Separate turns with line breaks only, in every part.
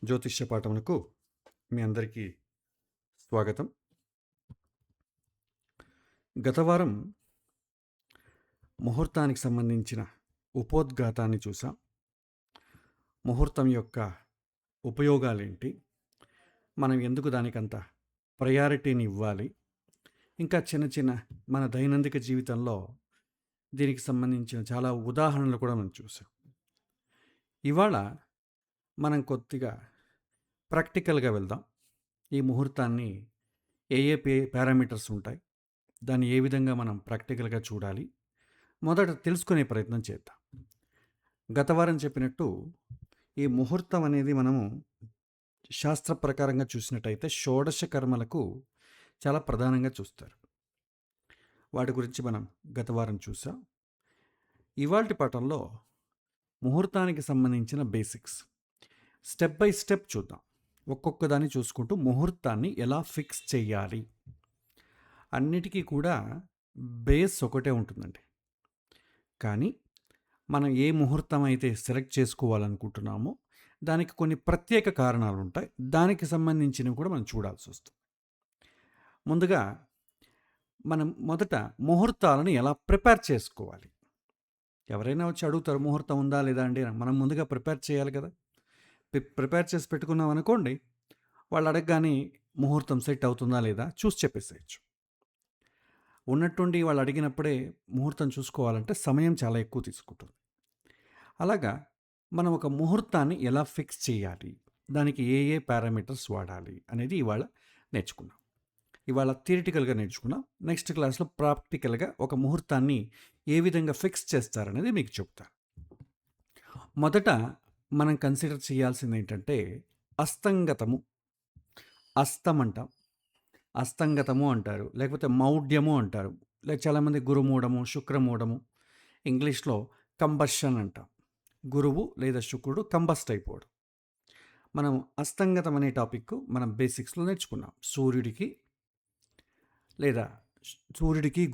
జ్యోతిష్య పాఠమునకు మీ అందరికీ స్వాగతం. గత వారం ముహూర్తానికి సంబంధించిన ఉపోద్ఘాతాన్ని చూసాం. ముహూర్తం యొక్క ఉపయోగాలేంటి, మనం ఎందుకు దానికంత ప్రయారిటీని ఇవ్వాలి, ఇంకా చిన్న చిన్న మన దైనందిక జీవితంలో దీనికి సంబంధించిన చాలా ఉదాహరణలు కూడా మనం చూసాం. ఇవాళ మనం కొద్దిగా ప్రాక్టికల్గా వెళ్దాం. ఈ ముహూర్తాన్ని ఏ పారామీటర్స్ ఉంటాయి, దాన్ని ఏ విధంగా మనం ప్రాక్టికల్గా చూడాలి, మొదట తెలుసుకునే ప్రయత్నం చేద్దాం. గత వారం చెప్పినట్టు ఈ ముహూర్తం అనేది మనము శాస్త్ర ప్రకారంగా చూసినట్టయితే షోడశ కర్మలకు చాలా ప్రధానంగా చూస్తారు. వాటి గురించి మనం గత వారం చూసాం. ఇవాల్టి పాఠంలో ముహూర్తానికి సంబంధించిన బేసిక్స్ స్టెప్ బై స్టెప్ చూద్దాం. ఒక్కొక్క దాన్ని చూసుకుంటూ ముహూర్తాన్ని ఎలా ఫిక్స్ చేయాలి. అన్నిటికీ కూడా బేస్ ఒకటే ఉంటుందండి. కానీ మనం ఏ ముహూర్తం అయితే సెలెక్ట్ చేసుకోవాలనుకుంటున్నామో దానికి కొన్ని ప్రత్యేక కారణాలు ఉంటాయి. దానికి సంబంధించినవి కూడా మనం చూడాల్సి వస్తుంది. ముందుగా మనం మొదట ముహూర్తాలను ఎలా ప్రిపేర్ చేసుకోవాలి. ఎవరైనా వచ్చి అడుగుతారు, ముహూర్తం ఉందా లేదా అండి. మనం ముందుగా ప్రిపేర్ చేయాలి కదా. ప్రిపేర్ చేసి పెట్టుకున్నాం అనుకోండి, వాళ్ళు అడగగానే ముహూర్తం సెట్ అవుతుందా లేదా చూసి చెప్పేసేయచ్చు. ఉన్నట్టుండి వాళ్ళు అడిగినప్పుడే ముహూర్తం చూసుకోవాలంటే సమయం చాలా ఎక్కువ తీసుకుంటుంది. అలాగా మనం ఒక ముహూర్తాన్ని ఎలా ఫిక్స్ చేయాలి, దానికి ఏ పారామీటర్స్ వాడాలి అనేది ఇవాళ నేర్చుకున్నాం. ఇవాళ థియరిటికల్గా నేర్చుకున్నాం. నెక్స్ట్ క్లాస్లో ప్రాక్టికల్గా ఒక ముహూర్తాన్ని ఏ విధంగా ఫిక్స్ చేస్తారనేది మీకు చెప్తాను. మొదట మనం కన్సిడర్ చేయాల్సింది ఏంటంటే అస్తంగతము. అస్తం అంటాం, అస్తంగతము అంటారు, లేకపోతే మౌఢ్యము అంటారు, లేక చాలామంది గురుమూఢము, శుక్రమూఢము. ఇంగ్లీష్లో కంబషన్ అంటాం. గురువు లేదా శుక్రుడు కంబస్ట్ అయిపోవడం. మనం అస్తంగతం అనే టాపిక్ మనం బేసిక్స్లో నేర్చుకున్నాం. సూర్యుడికి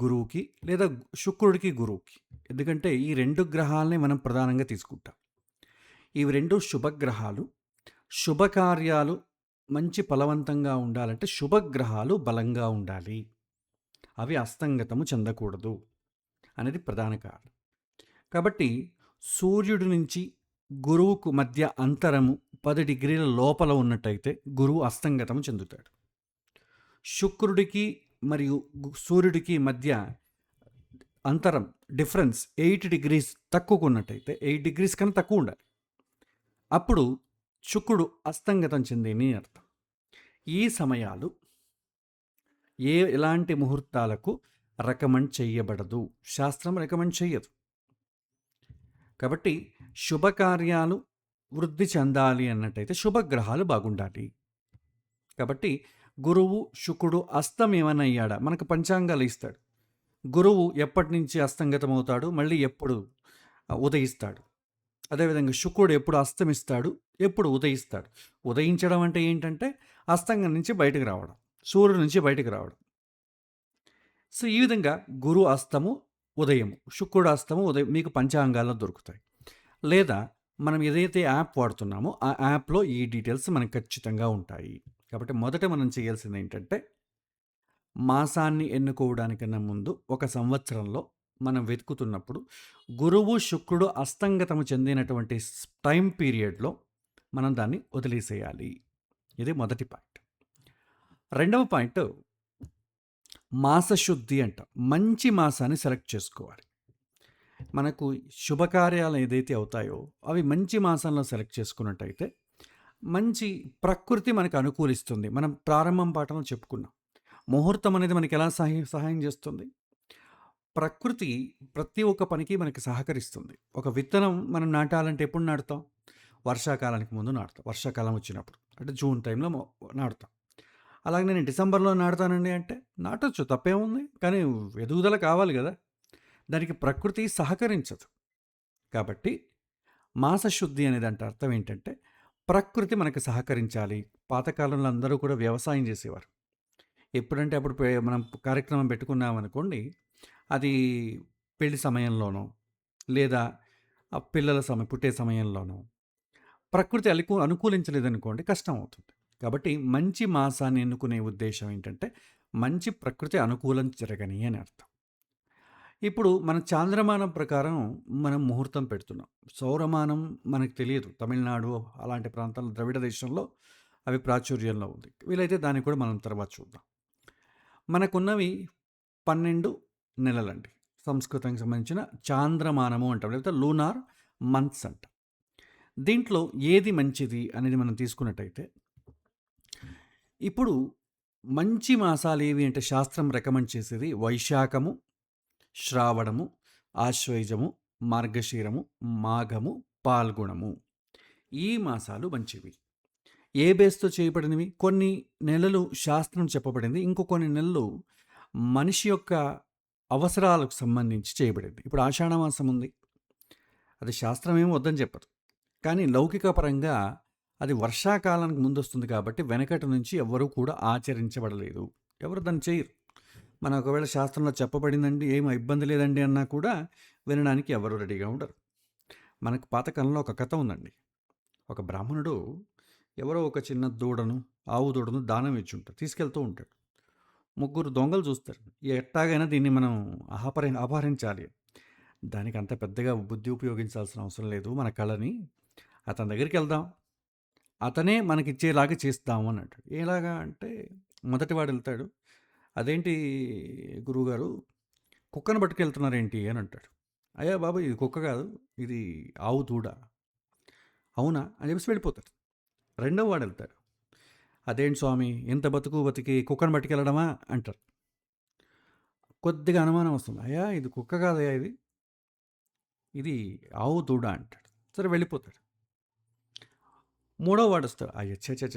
గురువుకి లేదా శుక్రుడికి గురువుకి. ఎందుకంటే ఈ రెండు గ్రహాలనే మనం ప్రధానంగా తీసుకుంటాం. ఇవి రెండు శుభగ్రహాలు. శుభకార్యాలు మంచి ఫలవంతంగా ఉండాలంటే శుభగ్రహాలు బలంగా ఉండాలి. అవి అస్తంగతము చెందకూడదు అనేది ప్రధాన కారణం. కాబట్టి సూర్యుడి నుంచి గురువుకు మధ్య అంతరము 10 డిగ్రీల లోపల ఉన్నట్టయితే గురువు అస్తంగతం చెందుతాడు. శుక్రుడికి మరియు సూర్యుడికి మధ్య అంతరం డిఫరెన్స్ 8 డిగ్రీస్ తక్కువ ఉన్నట్టయితే, 8 డిగ్రీస్ కన్నా తక్కువ ఉండాలి, అప్పుడు శుక్రుడు అస్తంగతం చెందేని అర్థం. ఈ సమయాలు ఎలాంటి ముహూర్తాలకు రికమెండ్ చేయబడదు, శాస్త్రం రికమెండ్ చేయదు. కాబట్టి శుభకార్యాలు వృద్ధి చెందాలి అన్నట్టయితే శుభగ్రహాలు బాగుండాలి. కాబట్టి గురువు శుక్రుడు అస్తం ఏమైనా అయ్యాడా, మనకు పంచాంగాలు ఇస్తాడు. గురువు ఎప్పటి నుంచి అస్తంగతం అవుతాడు, మళ్ళీ ఎప్పుడు ఉదయిస్తాడు. అదేవిధంగా శుక్రుడు ఎప్పుడు అస్తమిస్తాడు, ఎప్పుడు ఉదయిస్తాడు. ఉదయించడం అంటే ఏంటంటే అస్తంగం నుంచి బయటకు రావడం, సూర్యుడు నుంచి బయటకు రావడం. సో ఈ విధంగా గురు అస్తము, ఉదయము, శుక్రుడు అస్తము, ఉదయం మీకు పంచాంగాల్లో దొరుకుతాయి. లేదా మనం ఏదైతే యాప్ వాడుతున్నామో ఆ యాప్లో ఈ డీటెయిల్స్ మనకు ఖచ్చితంగా ఉంటాయి. కాబట్టి మొదట మనం చేయాల్సింది ఏంటంటే మాసాన్ని ఎన్నుకోవడానికన్నా ముందు ఒక సంవత్సరంలో మనం వెతుకుతున్నప్పుడు గురువు శుక్రుడు అస్తంగతము చెందినటువంటి టైం పీరియడ్లో మనం దాన్ని వదిలేసేయాలి. ఇది మొదటి పాయింట్. రెండవ పాయింట్ మాసశుద్ధి అంట. మంచి మాసాన్ని సెలెక్ట్ చేసుకోవాలి. మనకు శుభకార్యాలు ఏదైతే అవుతాయో అవి మంచి మాసంలో సెలెక్ట్ చేసుకున్నట్టయితే మంచి ప్రకృతి మనకు అనుకూలిస్తుంది. మనం ప్రారంభం పాఠంలో చెప్పుకున్నాం, ముహూర్తం అనేది మనకి ఎలా సహాయం చేస్తుంది. ప్రకృతి ప్రతి ఒక్క పనికి మనకి సహకరిస్తుంది. ఒక విత్తనం మనం నాటాలంటే ఎప్పుడు నాటుతాం? వర్షాకాలానికి ముందు నాటుతాం. వర్షాకాలం వచ్చినప్పుడు అంటే జూన్ టైంలో నాటుతాం. అలాగే నేను డిసెంబర్లో నాటుతానండి అంటే నాటొచ్చు, తప్పేముంది. కానీ ఎదుగుదల కావాలి కదా, దానికి ప్రకృతి సహకరించదు. కాబట్టి మాసశుద్ధి అనేది అంటే అర్థం ఏంటంటే ప్రకృతి మనకు సహకరించాలి. పాతకాలంలో అందరూ కూడా వ్యవసాయం చేసేవారు. ఎప్పుడంటే అప్పుడు మనం కార్యక్రమం పెట్టుకున్నామనుకోండి, అది పెళ్లి సమయంలోనో లేదా ఆ పిల్లల పుట్టే సమయంలోనో ప్రకృతి అనుకూలించలేదనుకోండి కష్టం అవుతుంది. కాబట్టి మంచి మాసాన్ని ఎన్నుకునే ఉద్దేశ్యం ఏంటంటే, మంచి ప్రకృతి అనుకూలం జరగని అని అర్థం. ఇప్పుడు మన చాంద్రమానం ప్రకారం మనం ముహూర్తం పెడుతున్నాం. సౌరమానం మనకు తెలియదు. తమిళనాడు అలాంటి ప్రాంతాల్లో ద్రవిడ దేశంలో అవి ప్రాచుర్యంలో ఉంది. వీలైతే దాన్ని కూడా మనం తర్వాత చూద్దాం. మనకున్నవి 12 నెలలండి. సంస్కృతానికి సంబంధించిన చాంద్రమానము అంటాం. లేకపోతే లూనార్ మంత్స్ అంటాం. దీంట్లో ఏది మంచిది అనేది మనం తీసుకున్నట్టయితే, ఇప్పుడు మంచి మాసాలు ఏవి అంటే శాస్త్రం రికమెండ్ చేసేది వైశాఖము, శ్రావణము, ఆశ్వయుజము, మార్గశిరము, మాఘము, పాల్గుణము. ఈ మాసాలు మంచివి. ఏ బేస్‌తో చేయబడినవి? కొన్ని నెలలు శాస్త్రం చెప్పబడింది. ఇంకో కొన్ని నెలలు మనిషి యొక్క అవసరాలకు సంబంధించి చేయబడింది. ఇప్పుడు ఆషాఢ మాసం ఉంది. అది శాస్త్రం ఏమి వద్దని చెప్పదు. కానీ లౌకిక పరంగా అది వర్షాకాలానికి ముందొస్తుంది కాబట్టి వెనకటి నుంచి ఎవ్వరూ కూడా ఆచరించబడలేదు. ఎవరు దాన్ని చేయరు. మన ఒకవేళ శాస్త్రంలో చెప్పబడిందండి, ఏం ఇబ్బంది లేదండి అన్నా కూడా వినడానికి ఎవరు రెడీగా ఉండరు. మనకు పాతకాలంలో ఒక కథ ఉందండి. ఒక బ్రాహ్మణుడు ఎవరో ఒక చిన్న దూడను, ఆవు దూడను దానం ఇచ్చుంటారు. తీసుకెళ్తూ ఉంటాడు. ముగ్గురు దొంగలు చూస్తారు. ఎట్టాగైనా దీన్ని మనం అపహరించాలి. దానికి అంత పెద్దగా బుద్ధి ఉపయోగించాల్సిన అవసరం లేదు. మన కళని అతని దగ్గరికి వెళ్దాం. అతనే మనకిచ్చేలాగా చేస్తాము అని అంటాడు. ఎలాగా అంటే మొదటివాడు వెళ్తాడు. అదేంటి గురువుగారు కుక్కను పట్టుకెళ్తున్నారేంటి అని అంటాడు. అయ్యా బాబు ఇది కుక్క కాదు, ఇది ఆవు దూడ. అవునా అని చెప్పేసి వెళ్ళిపోతాడు. రెండో వాడు వెళ్తాడు. అదేంటి స్వామి ఇంత బతికి కుక్కను పట్టుకెళ్ళడమా అంటారు. కొద్దిగా అనుమానం వస్తుంది. అయ్యా ఇది కుక్క కాదయ్యా, ఇది ఆవు దూడ అంటాడు. సరే వెళ్ళిపోతాడు. మూడో వాడు వస్తాడు. అయ్యో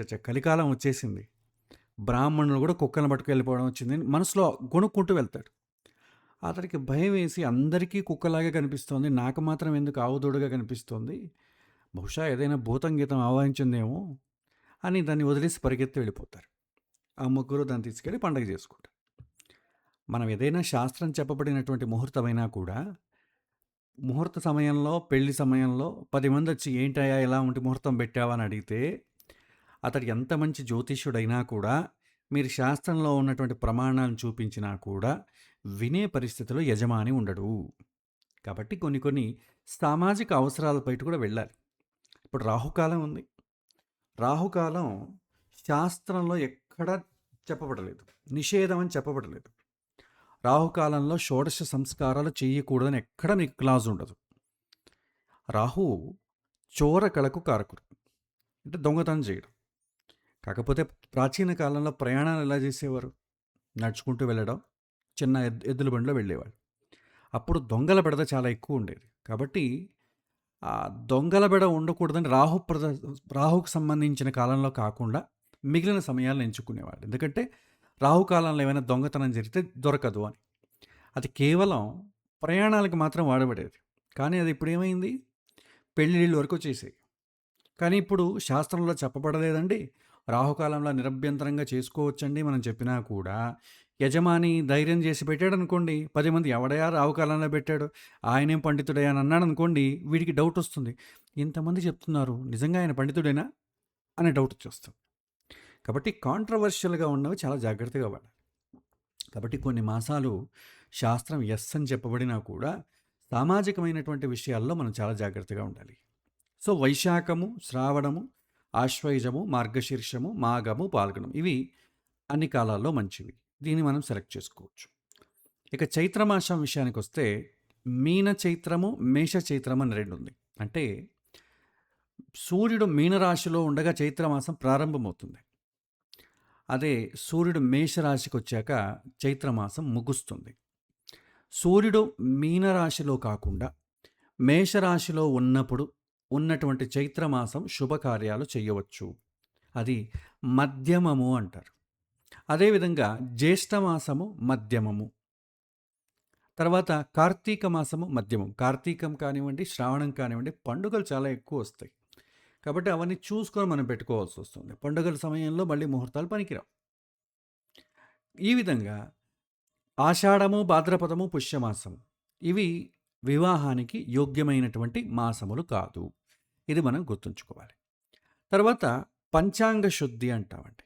చ కలికాలం వచ్చేసింది, బ్రాహ్మణులు కూడా కుక్కను పట్టుకెళ్ళిపోవడం వచ్చింది అని మనసులో గొనుక్కుంటూ వెళ్తాడు. అతడికి భయం వేసి అందరికీ కుక్కలాగే కనిపిస్తోంది, నాకు మాత్రం ఎందుకు ఆవు దూడగా కనిపిస్తోంది, బహుశా ఏదైనా భూతం గీతం ఆవాహించిందేమో అని దాన్ని వదిలేసి పరిగెత్తి వెళ్ళిపోతారు. ఆ ముగ్గురు దాన్ని తీసుకెళ్ళి పండగ చేసుకుంటారు. మనం ఏదైనా శాస్త్రం చెప్పబడినటువంటి ముహూర్తమైనా కూడా ముహూర్త సమయంలో, పెళ్లి సమయంలో 10 మంది వచ్చి ఏంటయ్యా ఇలా ఉంటే ముహూర్తం పెట్టావా అని అడిగితే, అతడు ఎంత మంచి జ్యోతిష్యుడైనా కూడా, మీరు శాస్త్రంలో ఉన్నటువంటి ప్రమాణాలను చూపించినా కూడా వినే పరిస్థితిలో యజమాని ఉండడు. కాబట్టి కొన్ని సామాజిక అవసరాల బయట కూడా వెళ్ళాలి. ఇప్పుడు రాహుకాలం ఉంది. రాహుకాలం శాస్త్రంలో ఎక్కడా చెప్పబడలేదు. నిషేధం అని చెప్పబడలేదు. రాహుకాలంలో షోడశ సంస్కారాలు చేయకూడదని ఎక్కడ మీకు క్లాజ్ ఉండదు. రాహు చోర కళకు కారకుడు, అంటే దొంగతనం చేయడం. కాకపోతే ప్రాచీన కాలంలో ప్రయాణాలు ఎలా చేసేవారు? నడుచుకుంటూ వెళ్ళడం, చిన్న ఎద్దుల బండిలో వెళ్ళేవాళ్ళు. అప్పుడు దొంగల బెడద చాలా ఎక్కువ ఉండేది. కాబట్టి ఆ దొంగల బెడ ఉండకూడదని రాహుకు సంబంధించిన కాలంలో కాకుండా మిగిలిన సమయాలను ఎంచుకునేవాడు. ఎందుకంటే రాహుకాలంలో ఏమైనా దొంగతనం జరిగితే దొరకదు అని. అది కేవలం ప్రయాణాలకు మాత్రం వాడబడేది. కానీ అది ఇప్పుడు ఏమైంది? పెళ్ళిళ్ళ వరకు వచ్చేసాయి. కానీ ఇప్పుడు శాస్త్రంలో చెప్పబడలేదండి, రాహుకాలంలో నిరభ్యంతరంగా చేసుకోవచ్చండి మనం చెప్పినా కూడా, యజమాని ధైర్యం చేసి పెట్టాడు అనుకోండి, 10 మంది ఎవడయా రాహుకాలంలో పెట్టాడు, ఆయనేం పండితుడయ్యా అని అన్నాడు అనుకోండి, వీడికి డౌట్ వస్తుంది. ఇంతమంది చెప్తున్నారు, నిజంగా ఆయన పండితుడేనా అనే డౌట్ వచ్చేస్తుంది. కాబట్టి కాంట్రవర్షియల్గా ఉన్నవి చాలా జాగ్రత్తగా వాడాలి. కాబట్టి కొన్ని మాసాలు శాస్త్రం ఎస్ అని చెప్పబడినా కూడా సామాజికమైనటువంటి విషయాల్లో మనం చాలా జాగ్రత్తగా ఉండాలి. సో వైశాఖము, శ్రావణము, ఆశ్వయుజము, మార్గశీర్షము, మాఘము, పాల్గొనము ఇవి అన్ని కాలాల్లో మంచివి. దీన్ని మనం సెలెక్ట్ చేసుకోవచ్చు. ఇక చైత్రమాసం విషయానికి వస్తే మీన చైత్రము, మేష చైత్రము అని రెండు ఉంది. అంటే సూర్యుడు మీనరాశిలో ఉండగా చైత్రమాసం ప్రారంభమవుతుంది. అదే సూర్యుడు మేషరాశికి వచ్చాక చైత్రమాసం ముగుస్తుంది. సూర్యుడు మీనరాశిలో కాకుండా మేషరాశిలో ఉన్నప్పుడు ఉన్నటువంటి చైత్రమాసం శుభకార్యాలు చేయవచ్చు. అది మధ్యమము అంటారు. అదేవిధంగా జ్యేష్ఠమాసము మధ్యమము, తర్వాత కార్తీక మాసము మధ్యమం. కార్తీకం కానివ్వండి, శ్రావణం కానివ్వండి, పండుగలు చాలా ఎక్కువ వస్తాయి. కాబట్టి అవన్నీ చూసుకొని మనం పెట్టుకోవాల్సి వస్తుంది. పండుగల సమయంలో మళ్ళీ ముహూర్తాలు పనికిరావు. ఈ విధంగా ఆషాఢము, భాద్రపదము, పుష్యమాసము ఇవి వివాహానికి యోగ్యమైనటువంటి మాసములు కాదు. ఇది మనం గుర్తుంచుకోవాలి. తర్వాత పంచాంగ శుద్ధి అంటామండి.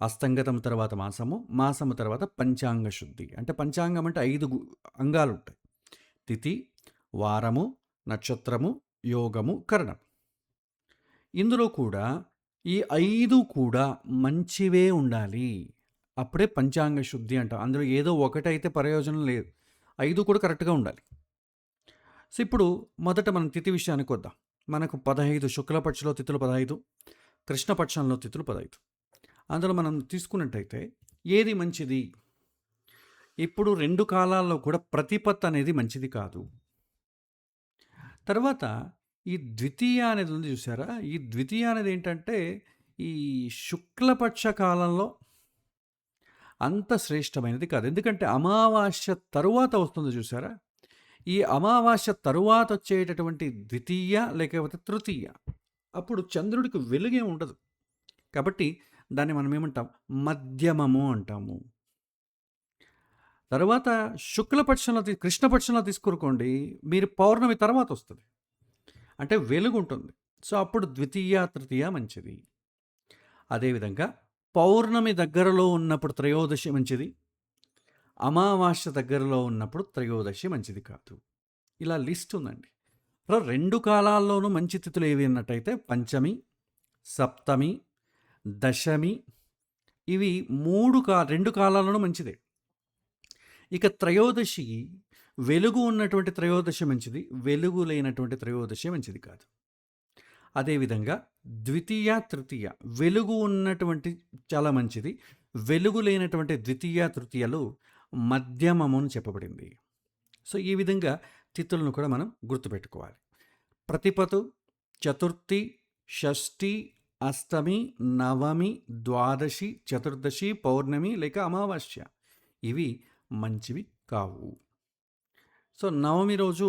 అస్తంగతం తర్వాత మాసము, మాసము తర్వాత పంచాంగ శుద్ధి. అంటే పంచాంగం అంటే 5 అంగాలుంటాయి. తిథి, వారము, నక్షత్రము, యోగము, కరణం. ఇందులో కూడా ఈ 5 కూడా మంచివే ఉండాలి. అప్పుడే పంచాంగ శుద్ధి అంటాం. అందులో ఏదో ఒకటైతే ప్రయోజనం లేదు. 5 కూడా కరెక్ట్‌గా ఉండాలి. సో, ఇప్పుడు మొదట మనం తిథి విషయానికి వద్దాం. మనకు 15 శుక్లపక్షంలో తిథులు 15, కృష్ణపక్షంలో తిథులు 15. అందులో మనం తీసుకున్నట్టయితే ఏది మంచిది? ఇప్పుడు 2 కాలాల్లో కూడా ప్రతిపత్తి అనేది మంచిది కాదు. తర్వాత ఈ ద్వితీయ అనేది ఉంది చూసారా? ఈ ద్వితీయ అనేది ఏంటంటే, ఈ శుక్లపక్ష కాలంలో అంత శ్రేష్టమైనది కాదు. ఎందుకంటే అమావాస్య తరువాత వస్తుంది చూసారా? ఈ అమావాస్య తరువాత వచ్చేటటువంటి ద్వితీయ లేకపోతే తృతీయ, అప్పుడు చంద్రుడికి వెలుగే ఉండదు. కాబట్టి దాన్ని మనం ఏమంటాం? మధ్యమము అంటాము. తర్వాత శుక్లపక్షంలో కృష్ణపక్షంలో తీసుకురుకోండి, మీరు పౌర్ణమి తర్వాత వస్తుంది. అంటే వెలుగు ఉంటుంది. సో, అప్పుడు ద్వితీయ, తృతీయ మంచిది. అదేవిధంగా పౌర్ణమి దగ్గరలో ఉన్నప్పుడు త్రయోదశి మంచిది. అమావాస్య దగ్గరలో ఉన్నప్పుడు త్రయోదశి మంచిది కాదు. ఇలా లిస్ట్ ఉందండి. 2 కాలాల్లోనూ మంచి తిథులు ఏవి అన్నట్టయితే పంచమి, సప్తమి, దశమి, ఇవి 2 కాలాల్లోనూ మంచిదే. ఇక త్రయోదశి, వెలుగు ఉన్నటువంటి త్రయోదశి మంచిది, వెలుగు లేనటువంటి త్రయోదశి మంచిది కాదు. అదేవిధంగా ద్వితీయ, తృతీయ, వెలుగు ఉన్నటువంటి చాలా మంచిది, వెలుగు లేనటువంటి ద్వితీయ, తృతీయలు మధ్యమము అని చెప్పబడింది. సో, ఈ విధంగా తిథులను కూడా మనం గుర్తుపెట్టుకోవాలి. ప్రతిపతు, చతుర్థి, షష్ఠి, అష్టమి, నవమి, ద్వాదశి, చతుర్దశి, పౌర్ణమి లేక అమావాస్య, ఇవి మంచివి కావు. సో, నవమి రోజు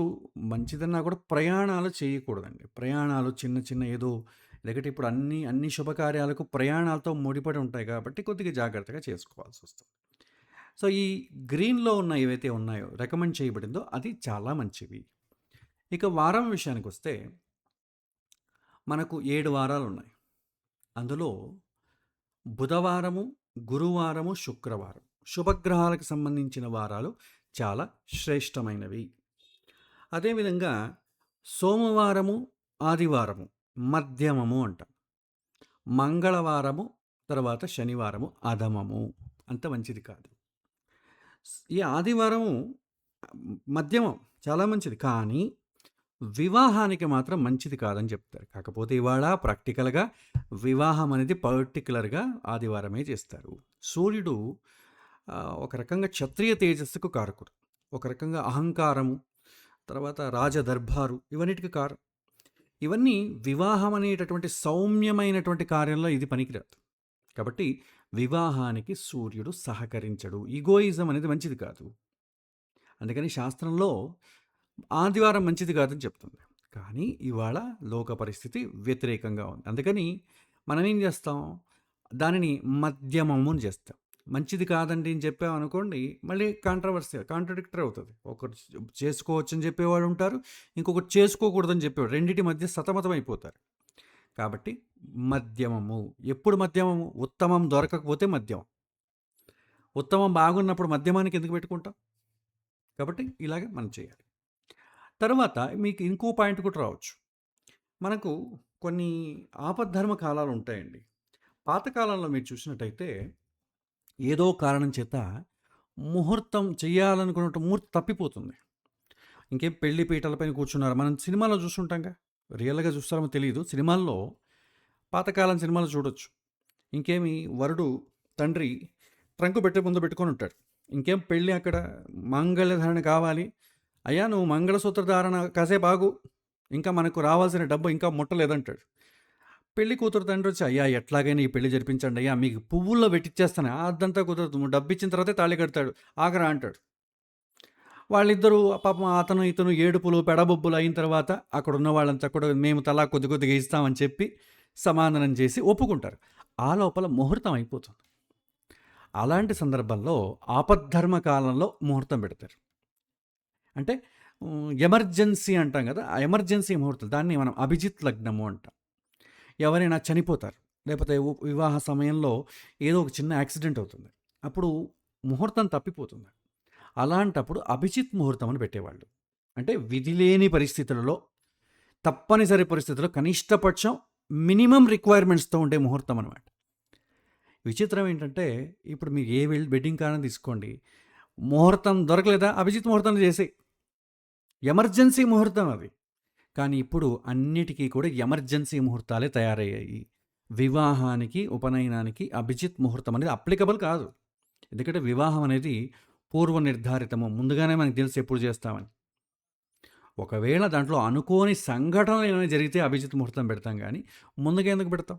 మంచిదన్నా కూడా ప్రయాణాలు చేయకూడదండి. ప్రయాణాలు చిన్న చిన్న ఏదో, ఎందుకంటే ఇప్పుడు అన్ని శుభకార్యాలకు ప్రయాణాలతో ముడిపడి ఉంటాయి కాబట్టి కొద్దిగా జాగ్రత్తగా చేసుకోవాల్సి వస్తుంది. సో, ఈ గ్రీన్‌లో ఉన్న ఏవైతే ఉన్నాయో రికమెండ్ చేయబడిందో అది చాలా మంచివి. ఇక వారం విషయానికి వస్తే మనకు 7 వారాలు ఉన్నాయి. అందులో బుధవారము, గురువారము, శుక్రవారం శుభగ్రహాలకు సంబంధించిన వారాలు చాలా శ్రేష్టమైనవి. అదేవిధంగా సోమవారము, ఆదివారము మధ్యమము అంటాం. మంగళవారము, తర్వాత శనివారము అధమము, అంత మంచిది కాదు. ఈ ఆదివారము మధ్యమం చాలా మంచిది, కానీ వివాహానికి మాత్రం మంచిది కాదని చెప్తారు. కాకపోతే ఇవాళ ప్రాక్టికల్గా వివాహం అనేది పర్టికులర్గా ఆదివారమే చేస్తారు. సూర్యుడు ఒక రకంగా క్షత్రియ తేజస్సుకు కారకుడు, ఒక రకంగా అహంకారము, తర్వాత రాజదర్బారు, ఇవన్నిటికి కారణం. ఇవన్నీ వివాహం అనేటటువంటి సౌమ్యమైనటువంటి కార్యంలో ఇది పనికిరాదు. కాబట్టి వివాహానికి సూర్యుడు సహకరించడు. ఈగోయిజం అనేది మంచిది కాదు. అందుకని శాస్త్రంలో ఆదివారం మంచిది కాదని చెప్తుంది. కానీ ఇవాళ లోక పరిస్థితి వ్యతిరేకంగా ఉంది. అందుకని మనం ఏం చేస్తాం? దానిని మధ్యమము అని చేస్తాం. మంచిది కాదండి అని చెప్పామనుకోండి, మళ్ళీ కాంట్రడిక్టరీ అవుతుంది. ఒకరు చేసుకోవచ్చు అని చెప్పేవాళ్ళు ఉంటారు, ఇంకొకటి చేసుకోకూడదని చెప్పేవాడు. రెండింటి మధ్య సతమతం అయిపోతారు. కాబట్టి మధ్యమము. ఎప్పుడు మధ్యమము? ఉత్తమం దొరకకపోతే మధ్యమం. ఉత్తమం బాగున్నప్పుడు మధ్యమానికి ఎందుకు పెట్టుకుంటాం? కాబట్టి ఇలాగే మనం చేయాలి. తర్వాత మీకు ఇంకో పాయింట్ కూడా రావచ్చు. మనకు కొన్ని ఆపద్ధర్మ కాలాలు ఉంటాయండి. పాతకాలంలో మీరు చూసినట్టయితే ఏదో కారణం చేత ముహూర్తం చేయాలనుకున్న ముహూర్తం తప్పిపోతుంది. ఇంకేం పెళ్లి పీటలపైన కూర్చున్నారు. మనం సినిమాలో చూస్తుంటాంగా, రియల్గా చూస్తామో తెలియదు. సినిమాల్లో, పాతకాలం సినిమాలు చూడొచ్చు. ఇంకేమి వరుడు తండ్రి ట్రంకు పెట్టి ముందు పెట్టుకొని ఉంటాడు. ఇంకేం పెళ్ళి అక్కడ మంగళధారణ కావాలి. అయ్యా నువ్వు మంగళసూత్ర ధారణ కాసేపు ఆగు, ఇంకా మనకు రావాల్సిన డబ్బు ఇంకా ముట్టలేదంటాడు. పెళ్లి కూతురు తండ్రి వచ్చి, అయ్యా ఎట్లాగైనా ఈ పెళ్లి జరిపించండి అయ్యా, మీకు పువ్వుల్లో పెట్టిచ్చేస్తాను. అదంతా కుదరదు, డబ్బు ఇచ్చిన తర్వాతే తాళి కడతాడు, ఆగరా అంటాడు. వాళ్ళిద్దరూ పాపం అతను ఇతను ఏడుపులు పెడబొబ్బులు అయిన తర్వాత అక్కడ ఉన్న వాళ్ళంతా కూడా మేము తలా కొద్దిగా ఇస్తామని చెప్పి సమాధానం చేసి ఒప్పుకుంటారు. ఆ లోపల ముహూర్తం అయిపోతుంది. అలాంటి సందర్భంలో ఆపద్ధర్మ కాలంలో ముహూర్తం పెడతారు. అంటే ఎమర్జెన్సీ అంటాం కదా, ఆ ఎమర్జెన్సీ ముహూర్తం, దాన్ని మనం అభిజిత్ లగ్నము అంటాం. ఎవరైనా చనిపోతారు, లేకపోతే వివాహ సమయంలో ఏదో ఒక చిన్న యాక్సిడెంట్ అవుతుంది, అప్పుడు ముహూర్తం తప్పిపోతుంది. అలాంటప్పుడు అభిజిత్ ముహూర్తం అని పెట్టేవాళ్ళు. అంటే విధి లేని పరిస్థితులలో, తప్పనిసరి పరిస్థితుల్లో కనిష్టపక్షం మినిమం రిక్వైర్మెంట్స్తో ఉండే ముహూర్తం అనమాట. విచిత్రం ఏంటంటే, ఇప్పుడు మీరు ఏ వెడ్డింగ్ కారణం తీసుకోండి, ముహూర్తం దొరకలేదా అభిజిత్ ముహూర్తం చేసి, ఎమర్జెన్సీ ముహూర్తం అది. కానీ ఇప్పుడు అన్నిటికీ కూడా ఎమర్జెన్సీ ముహూర్తాలే తయారయ్యాయి. వివాహానికి, ఉపనయనానికి అభిజిత్ ముహూర్తం అనేది అప్లికబుల్ కాదు. ఎందుకంటే వివాహం అనేది పూర్వ నిర్ధారితము, ముందుగానే మనకు తెలుసు ఎప్పుడు చేస్తామని. ఒకవేళ దాంట్లో అనుకోని సంఘటనలు ఏమైనా జరిగితే అభిజిత్ ముహూర్తం పెడతాం, కానీ ముందుగా ఎందుకు పెడతాం?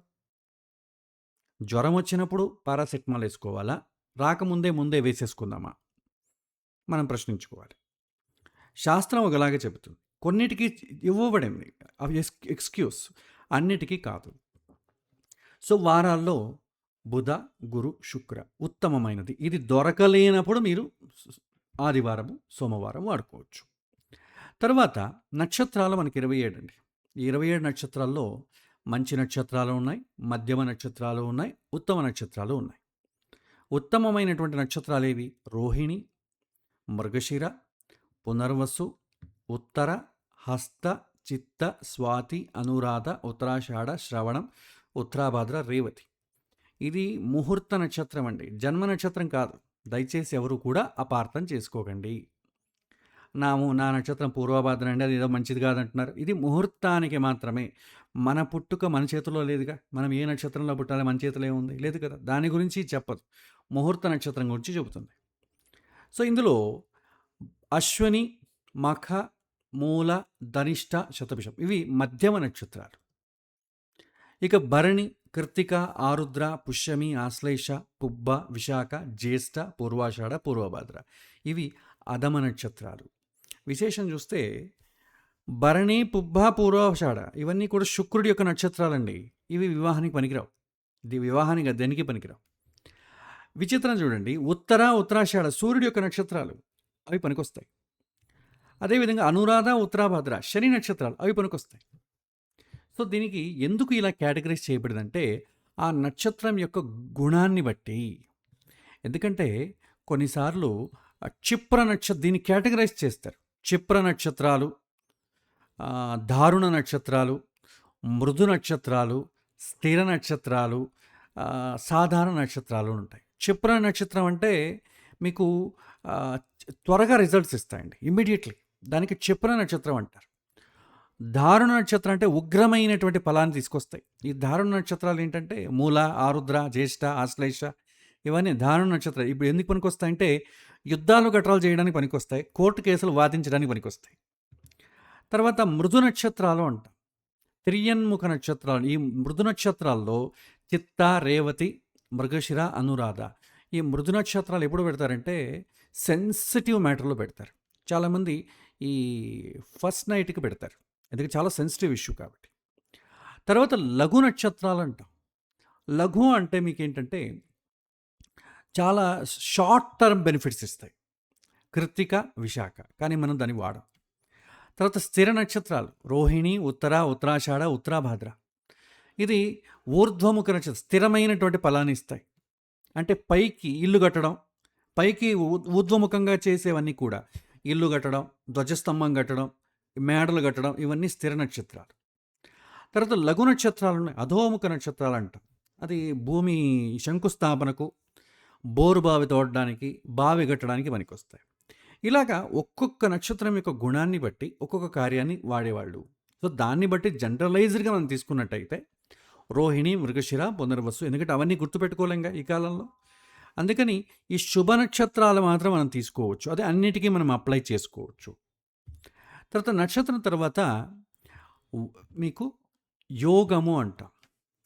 జ్వరం వచ్చినప్పుడు పారాసెటమాల్ వేసుకోవాలా, ముందే వేసేసుకుందామా? మనం ప్రశ్నించుకోవాలి. శాస్త్రం ఒకలాగే చెబుతుంది, కొన్నిటికి ఇవ్వబడింది అవి ఎక్స్క్యూస్, అన్నిటికీ కాదు. సో వారాల్లో బుధ, గురు, శుక్ర ఉత్తమమైనది. ఇది దొరకలేనప్పుడు మీరు ఆదివారము, సోమవారం వాడుకోవచ్చు. తర్వాత నక్షత్రాలు మనకి 27 అండి. ఈ 27 నక్షత్రాల్లో మంచి నక్షత్రాలు ఉన్నాయి, మధ్యమ నక్షత్రాలు ఉన్నాయి, ఉత్తమ నక్షత్రాలు ఉన్నాయి. ఉత్తమమైనటువంటి నక్షత్రాలు ఏవి? రోహిణి, మృగశిర, పునర్వసు, ఉత్తర, హస్త, చిత్త, స్వాతి, అనురాధ, ఉత్తరాషాఢ, శ్రవణం, ఉత్తరాభాద్ర, రేవతి. ఇది ముహూర్త నక్షత్రం అండి, జన్మ నక్షత్రం కాదు. దయచేసి ఎవరు కూడా అపార్థం చేసుకోకండి. నా నక్షత్రం పూర్వభాద్ర అండి, అది ఏదో మంచిది కాదంటున్నారు. ఇది ముహూర్తానికి మాత్రమే. మన పుట్టుక మన చేతిలో లేదుగా. మనం ఏ నక్షత్రంలో పుట్టాలి, మన చేతిలో ఏముంది? లేదు కదా. దాని గురించి చెప్పదు, ముహూర్త నక్షత్రం గురించి చెబుతుంది. సో ఇందులో అశ్వని, మఖ, మూల, ధనిష్ట, శతభిషం ఇవి మధ్యమ నక్షత్రాలు. ఇక భరణి, కృత్తిక, ఆరుద్ర, పుష్యమి, ఆశ్లేష, పుబ్బ, విశాఖ, జ్యేష్ఠ, పూర్వాషాఢ, పూర్వభాద్ర ఇవి అధమ నక్షత్రాలు. విశేషం చూస్తే భరణి, పుబ్బ, పూర్వాషాఢ ఇవన్నీ కూడా శుక్రుడి యొక్క నక్షత్రాలండి. ఇవి వివాహానికి పనికిరావు. ఇది వివాహానికి దేనికి పనికిరావు. విచిత్రం చూడండి, ఉత్తర, ఉత్తరాషాఢ సూర్యుడి యొక్క నక్షత్రాలు, అవి పనికొస్తాయి. అదేవిధంగా అనురాధ, ఉత్తరాభాద్ర శని నక్షత్రాలు, అవి పనికొస్తాయి. సో దీనికి ఎందుకు ఇలా కేటగరైజ్ చేయబడిందంటే ఆ నక్షత్రం యొక్క గుణాన్ని బట్టి. ఎందుకంటే కొన్నిసార్లు దీన్ని కేటగరైజ్ చేస్తారు. క్షిప్ర నక్షత్రాలు, దారుణ నక్షత్రాలు, మృదు నక్షత్రాలు, స్థిర నక్షత్రాలు, సాధారణ నక్షత్రాలు ఉంటాయి. క్షిప్ర నక్షత్రం అంటే మీకు త్వరగా రిజల్ట్స్ ఇస్తాయండి, ఇమ్మీడియట్లీ. దానికి క్షిప్ర నక్షత్రం అంటారు. దారుణ నక్షత్రం అంటే ఉగ్రమైనటువంటి ఫలాన్ని తీసుకొస్తాయి. ఈ దారుణ నక్షత్రాలు ఏంటంటే మూల, ఆరుద్ర, జ్యేష్ఠ, ఆశ్లేష ఇవన్నీ దారుణ నక్షత్రాలు. ఇప్పుడు ఎందుకు పనికొస్తాయంటే యుద్ధాలు గట్రాలు చేయడానికి పనికొస్తాయి, కోర్టు కేసులు వాదించడానికి పనికొస్తాయి. తర్వాత మృదు నక్షత్రాలు అంటాం, త్రియన్ముఖ నక్షత్రాలు. ఈ మృదు నక్షత్రాల్లో చిత్త, రేవతి, మృగశిర, అనురాధ ఈ మృదు నక్షత్రాలు ఎప్పుడు పెడతారంటే సెన్సిటివ్ మ్యాటర్లో పెడతారు. చాలామంది ఈ ఫస్ట్ నైట్కి పెడతారు, ఎందుకంటే చాలా సెన్సిటివ్ ఇష్యూ కాబట్టి. తర్వాత లఘు నక్షత్రాలు అంటాం. లఘు అంటే మీకు ఏంటంటే చాలా షార్ట్ టర్మ్ బెనిఫిట్స్ ఇస్తాయి, కృత్తిక, విశాఖ, కానీ మనం దాన్ని వాడం. తర్వాత స్థిర నక్షత్రాలు రోహిణి, ఉత్తర, ఉత్తరాషాఢ, ఉత్తరాభాద్ర. ఇది ఊర్ధ్వముఖ నక్షత్రం, స్థిరమైనటువంటి ఫలాన్ని ఇస్తాయి. అంటే పైకి ఇల్లు కట్టడం, పైకి ఊర్ధ్వముఖంగా చేసేవన్నీ కూడా ఇల్లు కట్టడం, ధ్వజస్తంభం కట్టడం, మేడలు కట్టడం ఇవన్నీ స్థిర నక్షత్రాలు. తర్వాత లఘు నక్షత్రాలు ఉన్నాయి, అధోముఖ నక్షత్రాలు అంటాం. అది భూమి శంకుస్థాపనకు, బోరు బావి తోడడానికి, బావి కట్టడానికి పనికొస్తాయి. ఇలాగా ఒక్కొక్క నక్షత్రం యొక్క గుణాన్ని బట్టి ఒక్కొక్క కార్యాన్ని వాడేవాళ్ళు. సో దాన్ని బట్టి జనరలైజ్డ్గా మనం తీసుకున్నట్టయితే రోహిణి, మృగశిర, పునర్వసు, ఎందుకంటే అవన్నీ గుర్తుపెట్టుకోలేంగా ఈ కాలంలో. అందుకని ఈ శుభ నక్షత్రాలు మాత్రం మనం తీసుకోవచ్చు, అదే అన్నిటికీ మనం అప్లై చేసుకోవచ్చు. తర్వాత నక్షత్రం తర్వాత మీకు యోగము అంటాం.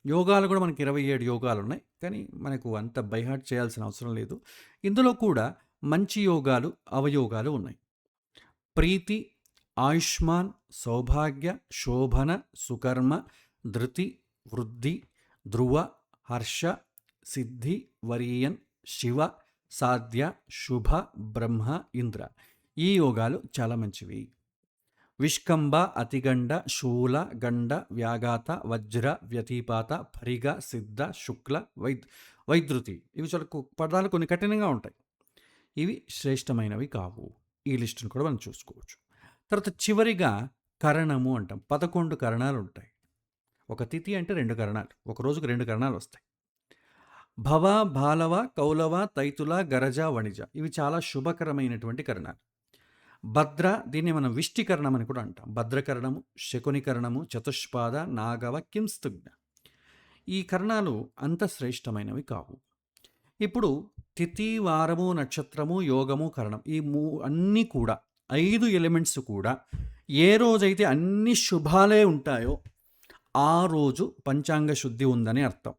యోగాలు కూడా మనకి 27 యోగాలు ఉన్నాయి, కానీ మనకు అంత బైహార్ట్ చేయాల్సిన అవసరం లేదు. ఇందులో కూడా మంచి యోగాలు, అవయోగాలు ఉన్నాయి. ప్రీతి, ఆయుష్మాన్, సౌభాగ్య, శోభన, సుకర్మ, ధృతి, వృద్ధి, ధ్రువ, హర్ష, సిద్ధి, వరీయన్, శివ, సాధ్య, శుభ, బ్రహ్మ, ఇంద్ర ఈ యోగాలు చాలా మంచివి. విష్కంబ, అతిగండ, శూల, గండ, వ్యాఘాత, వజ్ర, వ్యతిపాత, పరిగ, సిద్ధ, శుక్ల, వైద్యుతి. ఇవి చాలా పదాలు కొన్ని కఠినంగా ఉంటాయి. ఇవి శ్రేష్టమైనవి కావు. ఈ లిస్టును కూడా మనం చూసుకోవచ్చు. తర్వాత చివరిగా కరణము అంటాం. 11 కరణాలు ఉంటాయి. ఒక తిథి అంటే 2 కరణాలు. ఒక రోజుకు 2 కరణాలు వస్తాయి. భవ, బాలవ, కౌలవ, తైతుల, గరజ, వణిజ. ఇవి చాలా శుభకరమైనటువంటి కరణాలు. భద్ర, దీన్ని మనం విష్టికరణం అని కూడా అంటాం. భద్రకరణము, శకునికరణము, చతుష్పాద, నాగవ, కింస్తుజ్ఞ. ఈ కరణాలు అంత శ్రేష్టమైనవి కావు. ఇప్పుడు తిథి, వారము, నక్షత్రము, యోగము, కరణం ఈ అన్నీ కూడా 5 ఎలిమెంట్స్ కూడా ఏ రోజైతే అన్ని శుభాలే ఉంటాయో ఆ రోజు పంచాంగ శుద్ధి ఉందని అర్థం.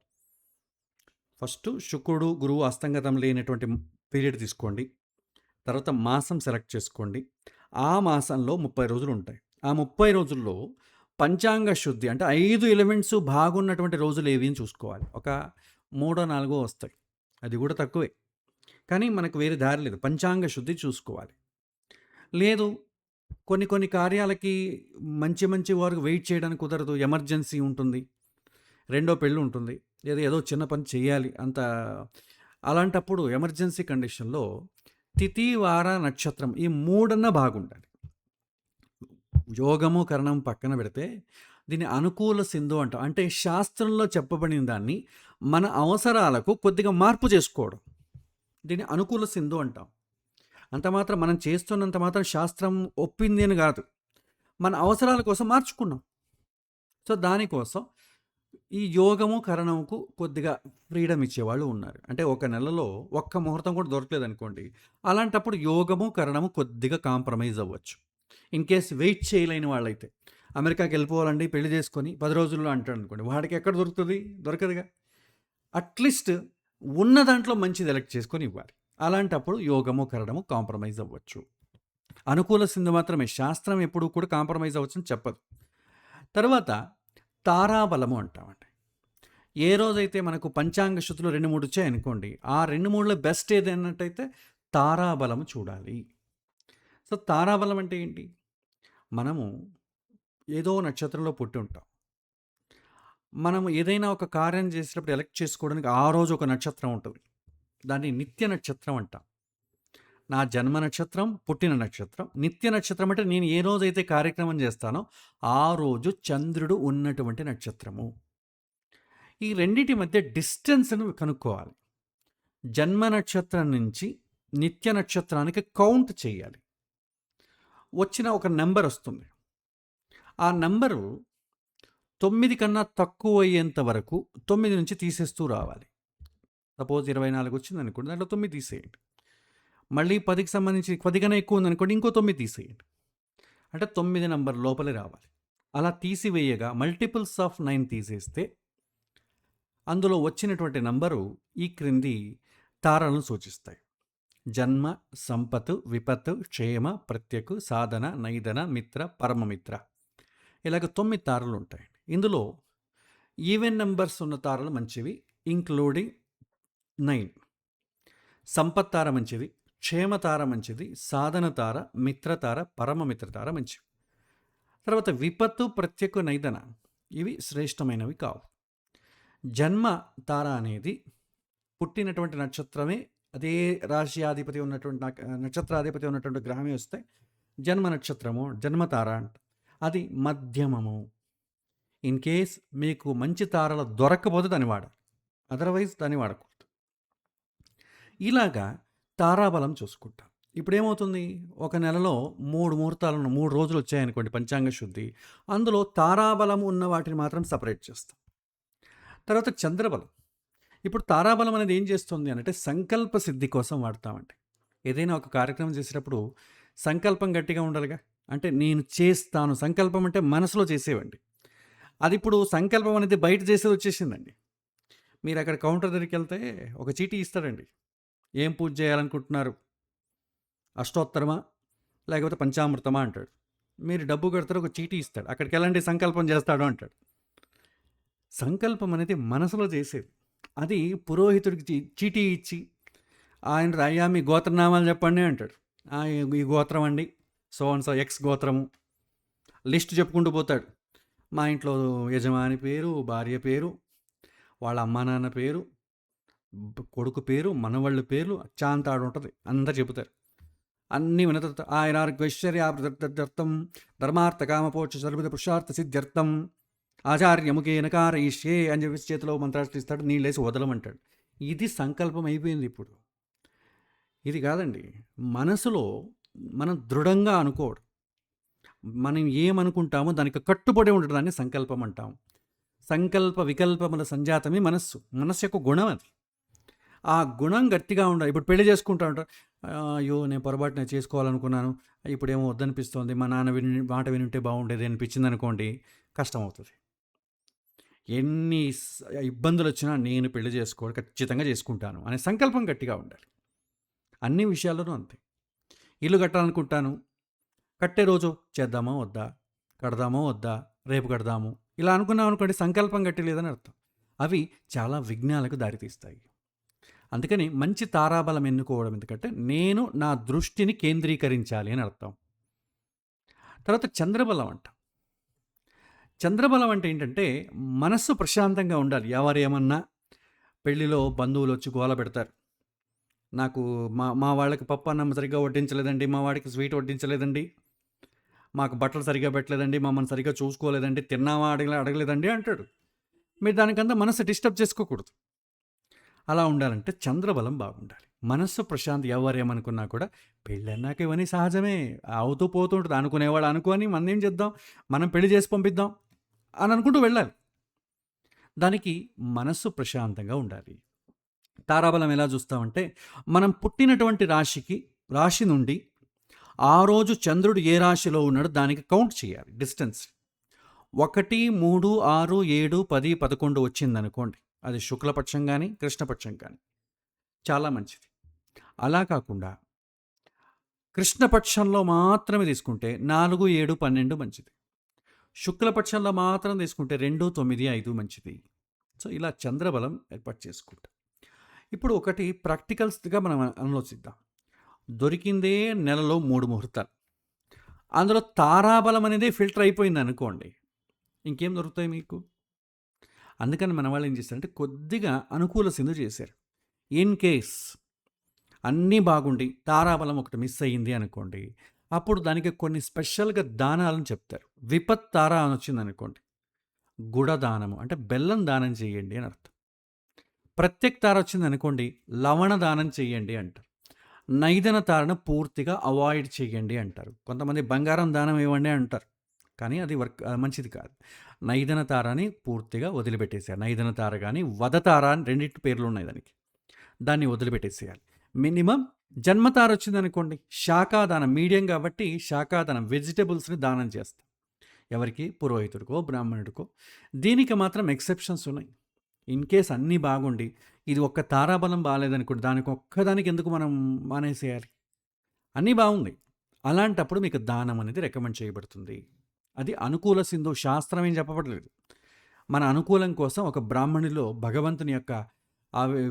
ఫస్ట్ శుక్రుడు, గురువు అస్తంగతం లేనటువంటి పీరియడ్ తీసుకోండి. తర్వాత మాసం సెలెక్ట్ చేసుకోండి. ఆ మాసంలో 30 రోజులు ఉంటాయి. ఆ 30 రోజుల్లో పంచాంగ శుద్ధి అంటే 5 ఎలిమెంట్స్ బాగున్నటువంటి రోజులు ఏవి అని చూసుకోవాలి. ఒక 3-4 వస్తాయి. అది కూడా తక్కువే. కానీ మనకు వేరే దారి లేదు. పంచాంగ శుద్ధి చూసుకోవాలి. లేదు, కొన్ని కార్యాలకి మంచి వారికి వెయిట్ చేయడానికి కుదరదు. ఎమర్జెన్సీ ఉంటుంది, రెండో పెళ్ళి ఉంటుంది, ఏదో చిన్న పని చేయాలి అంత. అలాంటప్పుడు ఎమర్జెన్సీ కండిషన్లో తిథి, వార, నక్షత్రం ఈ 3 బాగుండాలి. యోగము, కరణం పక్కన పెడితే దీన్ని అనుకూల సింధు అంటాం. అంటే శాస్త్రంలో చెప్పబడిన దాన్ని మన అవసరాలకు కొద్దిగా మార్పు చేసుకోవడం. దీన్ని అనుకూల సింధు అంటాం. అంత మాత్రం మనం చేస్తున్నంత మాత్రం శాస్త్రం ఒప్పింది అని కాదు, మన అవసరాల కోసం మార్చుకున్నాం. సో దానికోసం ఈ యోగము, కరణంకు కొద్దిగా ఫ్రీడమ్ ఇచ్చేవాళ్ళు ఉన్నారు. అంటే ఒక నెలలో ఒక్క ముహూర్తం కూడా దొరకలేదు అనుకోండి, అలాంటప్పుడు యోగము, కరణము కొద్దిగా కాంప్రమైజ్ అవ్వచ్చు. ఇన్ కేస్ వెయిట్ చేయలేని వాళ్ళైతే అమెరికాకి వెళ్ళిపోవాలండి పెళ్లి చేసుకొని 10 రోజుల్లో అంటాడు అనుకోండి, వాడికి ఎక్కడ దొరుకుతుంది? దొరకదుగా. అట్లీస్ట్ ఉన్న దాంట్లో మంచిది ఎలెక్ట్ చేసుకొని ఇవ్వాలి. అలాంటప్పుడు యోగము, కరణము కాంప్రమైజ్ అవ్వచ్చు. అనుకూల సింధు మాత్రమే. శాస్త్రం ఎప్పుడు కూడా కాంప్రమైజ్ అవ్వచ్చు అని చెప్పదు. తర్వాత తారాబలము అంటామండి. ఏ రోజైతే మనకు పంచాంగ శుద్ధులు 2-3 వచ్చాయనుకోండి, ఆ 2-3లో బెస్ట్ ఏది అన్నట్టయితే తారాబలము చూడాలి. సో తారాబలం అంటే ఏంటి? మనము ఏదో నక్షత్రంలో పుట్టి ఉంటాం. మనము ఏదైనా ఒక కార్యం చేసేటప్పుడు ఎలక్ట్ చేసుకోవడానికి ఆ రోజు ఒక నక్షత్రం ఉంటుంది. దాన్ని నిత్య నక్షత్రం అంటాం. నా జన్మ నక్షత్రం, పుట్టిన నక్షత్రం. నిత్య నక్షత్రం అంటే నేను ఏ రోజైతే కార్యక్రమం చేస్తానో ఆ రోజు చంద్రుడు ఉన్నటువంటి నక్షత్రము. ఈ రెండింటి మధ్య డిస్టెన్స్ను కనుక్కోవాలి. జన్మ నక్షత్రం నుంచి నిత్య నక్షత్రానికి కౌంట్ చేయాలి. వచ్చిన ఒక నెంబర్ వస్తుంది. ఆ నెంబరు 9 కన్నా తక్కువ అయ్యేంత వరకు 9 నుంచి తీసేస్తూ రావాలి. సపోజ్ 24 వచ్చింది అనుకోండి, దాంట్లో 9 తీసేయండి. మళ్ళీ 10కి సంబంధించి 10 కన్నా ఎక్కువ ఉందనుకోండి, ఇంకో 9 తీసేయండి. అంటే 9 నెంబర్ లోపలే రావాలి. అలా తీసివేయగా మల్టిపుల్స్ ఆఫ్ 9 తీసేస్తే అందులో వచ్చినటువంటి నంబరు ఈ క్రింది తారలను సూచిస్తాయి. జన్మ, సంపత్, విపత్, క్షేమ, ప్రత్యకు, సాధన, నైదన, మిత్ర, పరమమిత్ర. ఇలాగ 9 తారలు ఉంటాయండి. ఇందులో ఈవెన్ నెంబర్స్ ఉన్న తారలు మంచివి, ఇంక్లూడింగ్ 9. సంపత్ తార మంచిది, క్షేమతార మంచిది, సాధన తార, మిత్రతార, పరమమిత్రతార మంచివి. తర్వాత విపత్తు, ప్రత్యకు, నైదన ఇవి శ్రేష్టమైనవి కావు. జన్మ తార అనేది పుట్టినటువంటి నక్షత్రమే, అదే రాశియాధిపతి ఉన్నటువంటి నక్షత్రాధిపతి ఉన్నటువంటి గ్రహమే వస్తే జన్మ నక్షత్రము, జన్మతార అంట. అది మధ్యమము. ఇన్ కేస్ మీకు మంచి తారలు దొరక్కపోతే దాన్ని వాడాలి, అదర్వైజ్ దాన్ని వాడకూడదు. ఇలాగా తారాబలం చూసుకుంటాం. ఇప్పుడు ఏమవుతుంది, ఒక నెలలో 3 ముహూర్తాలను 3 రోజులు వచ్చాయనుకోండి పంచాంగ శుద్ధి, అందులో తారాబలం ఉన్న వాటిని మాత్రం సపరేట్ చేస్తాం. తర్వాత చంద్రబలం. ఇప్పుడు తారాబలం అనేది ఏం చేస్తుంది అంటే సంకల్ప సిద్ధి కోసం వాడతామండి. ఏదైనా ఒక కార్యక్రమం చేసేటప్పుడు సంకల్పం గట్టిగా ఉండాలిగా. అంటే నేను చేస్తాను, సంకల్పం అంటే మనసులో చేసేవండి. అది ఇప్పుడు సంకల్పం అనేది బయట చేసేది వచ్చేసిందండి. మీరు అక్కడ కౌంటర్ దగ్గరికి వెళ్తే ఒక చీటీ ఇస్తాడండి. ఏం పూజ చేయాలనుకుంటున్నారు, అష్టోత్తరమా లేకపోతే పంచామృతమా అంటాడు. మీరు డబ్బు కడతారు, ఒక చీటీ ఇస్తాడు, అక్కడికి వెళ్ళండి సంకల్పం చేస్తాడు అంటాడు. సంకల్పం అనేది మనసులో చేసేది. అది పురోహితుడికి చీటీ ఇచ్చి ఆయన అయ్యా మీ గోత్రనామాలు చెప్పండి అంటాడు. ఈ గోత్రం అండి, సో అండ్ సో ఎక్స్ గోత్రము, లిస్ట్ చెప్పుకుంటూ పోతాడు. మా ఇంట్లో యజమాని పేరు, భార్య పేరు, వాళ్ళ అమ్మా నాన్న పేరు, కొడుకు పేరు, మనవళ్ళ పేర్లు చాంతాడు ఉంటుంది. అందరు చెబుతారు. అన్నీ విన్న తర్వాత ఆయురారోగ్యైశ్వర్యార్థం ధర్మార్థ కామపోక్ష సర్వద పురుషార్థ సిద్ధ్యర్థం ఆచార్యముఖేన కారయిష్యే అని చెప్పేసి చేతిలో మంత్రాలు ఇస్తాడు, నీళ్ళేసి వదలమంటాడు. ఇది సంకల్పం అయిపోయింది ఇప్పుడు. ఇది కాదండి, మనసులో మనం దృఢంగా అనుకోవడం. మనం ఏమనుకుంటామో దానికి కట్టుబడి ఉండడాన్ని సంకల్పం అంటాం. సంకల్ప వికల్పముల సంజాతమే మనస్సు. మనస్సు యొక్క గుణం అది. ఆ గుణం గట్టిగా ఉండాలి. ఇప్పుడు పెళ్లి చేసుకుంటా ఉంటారు, అయ్యో నేను పొరపాటున చేసుకోవాలనుకున్నాను, ఇప్పుడేమో వద్దనిపిస్తోంది, మా నాన్న మాట వినుంటే బాగుండేది అనిపించింది అనుకోండి, కష్టం అవుతుంది. ఎన్ని ఇబ్బందులు వచ్చినా నేను పెళ్లి చేసుకోవాలి, ఖచ్చితంగా చేసుకుంటాను అనే సంకల్పం గట్టిగా ఉండాలి. అన్ని విషయాల్లోనూ అంతే. ఇల్లు కట్టాలనుకుంటాను, కట్టే రోజు చేద్దామా వద్దా, కడదామా వద్దా, రేపు కడదాము, ఇలా అనుకున్నాం అనుకోండి, సంకల్పం గట్టి లేదని అర్థం. అవి చాలా విఘ్నాలకు దారితీస్తాయి. అందుకని మంచి తారాబలం ఎన్నుకోవడం ఎందుకంటే నేను నా దృష్టిని కేంద్రీకరించాలి అని అర్థం. తర్వాత చంద్రబలం అంట. చంద్రబలం అంటే ఏంటంటే మనస్సు ప్రశాంతంగా ఉండాలి. ఎవరు ఏమన్నా, పెళ్ళిలో బంధువులు వచ్చి గోల పెడతారు, నాకు మా వాళ్ళకి పప్పు అన్నం సరిగ్గా వడ్డించలేదండి, మా వాడికి స్వీట్ వడ్డించలేదండి, మాకు బట్టలు సరిగ్గా పెట్టలేదండి, మమ్మల్ని సరిగ్గా చూసుకోలేదండి, తిన్నావా అడగలేదండి అంటాడు. మీరు దానికంతా మనసు డిస్టర్బ్ చేసుకోకూడదు. అలా ఉండాలంటే చంద్రబలం బాగుండాలి. మనస్సు ప్రశాంతి. ఎవరేమనుకున్నా కూడా పెళ్ళన్నాక ఇవన్నీ సహజమే, అవుతూ పోతూ ఉంటుంది. అనుకునేవాడు అనుకోని మనం ఏం చేద్దాం, మనం పెళ్లి చేసి పంపిద్దాం అని అనుకుంటూ వెళ్ళాలి. దానికి మనస్సు ప్రశాంతంగా ఉండాలి. తారాబలం ఎలా చూస్తామంటే మనం పుట్టినటువంటి రాశి నుండి ఆ రోజు చంద్రుడు ఏ రాశిలో ఉన్నాడో దానికి కౌంట్ చేయాలి. డిస్టెన్స్ 1, 3, 6, 7, 10, 11 వచ్చిందనుకోండి, అది శుక్లపక్షం కానీ కృష్ణపక్షం కానీ చాలా మంచిది. అలా కాకుండా కృష్ణపక్షంలో మాత్రమే తీసుకుంటే 4, 7, 12 మంచిది. శుక్లపక్షంలో మాత్రం తీసుకుంటే 2, 9, 5 మంచిది. సో ఇలా చంద్రబలం ఏర్పాటు చేసుకుంటాం. ఇప్పుడు ఒకటి ప్రాక్టికల్స్గా మనం ఆలోచిద్దాం. దొరికిందే నెలలో 3 ముహూర్తాలు, అందులో తారాబలం అనేది ఫిల్టర్ అయిపోయింది అనుకోండి, ఇంకేం దొరుకుతాయి మీకు? అందుకని మన వాళ్ళు ఏం చేస్తారంటే కొద్దిగా అనుకూల సింధు చేశారు. ఇన్ కేస్ అన్నీ బాగుండి తారాబలం ఒకటి మిస్ అయ్యింది అనుకోండి, అప్పుడు దానికి కొన్ని స్పెషల్గా దానాలను చెప్తారు. విపత్ తారా అని వచ్చింది అనుకోండి, గుడదానము అంటే బెల్లం దానం చేయండి అని అర్థం. ప్రత్యేక తార వచ్చింది అనుకోండి, లవణ దానం చేయండి అంటారు. నైదన తారను పూర్తిగా అవాయిడ్ చేయండి అంటారు. కొంతమంది బంగారం దానం ఇవ్వండి అంటారు, కానీ అది మంచిది కాదు. నైదన తారాని పూర్తిగా వదిలిపెట్టేసేయాలి. నైదన తార కానీ వదతార అని రెండింటి పేర్లు ఉన్నాయి దానికి, దాన్ని వదిలిపెట్టేసేయాలి. మినిమం జన్మతార వచ్చిందనుకోండి, శాఖాదానం మీడియం కాబట్టి శాఖాదానం వెజిటబుల్స్ని దానం చేస్తాం. ఎవరికి? పురోహితుడికో బ్రాహ్మణుడికో. దీనికి మాత్రం ఎక్సెప్షన్స్ ఉన్నాయి. ఇన్ కేస్ అన్నీ బాగుండి ఇది ఒక్క తారాబలం బాగాలేదనుకోండి, దానికి ఒక్కదానికి ఎందుకు మనం మానేసేయాలి? అన్నీ బాగుంది, అలాంటప్పుడు మీకు దానం అనేది రికమెండ్ చేయబడుతుంది. అది అనుకూల సింధు. శాస్త్రం ఏం చెప్పబడలేదు. మన అనుకూలం కోసం ఒక బ్రాహ్మణులో భగవంతుని యొక్క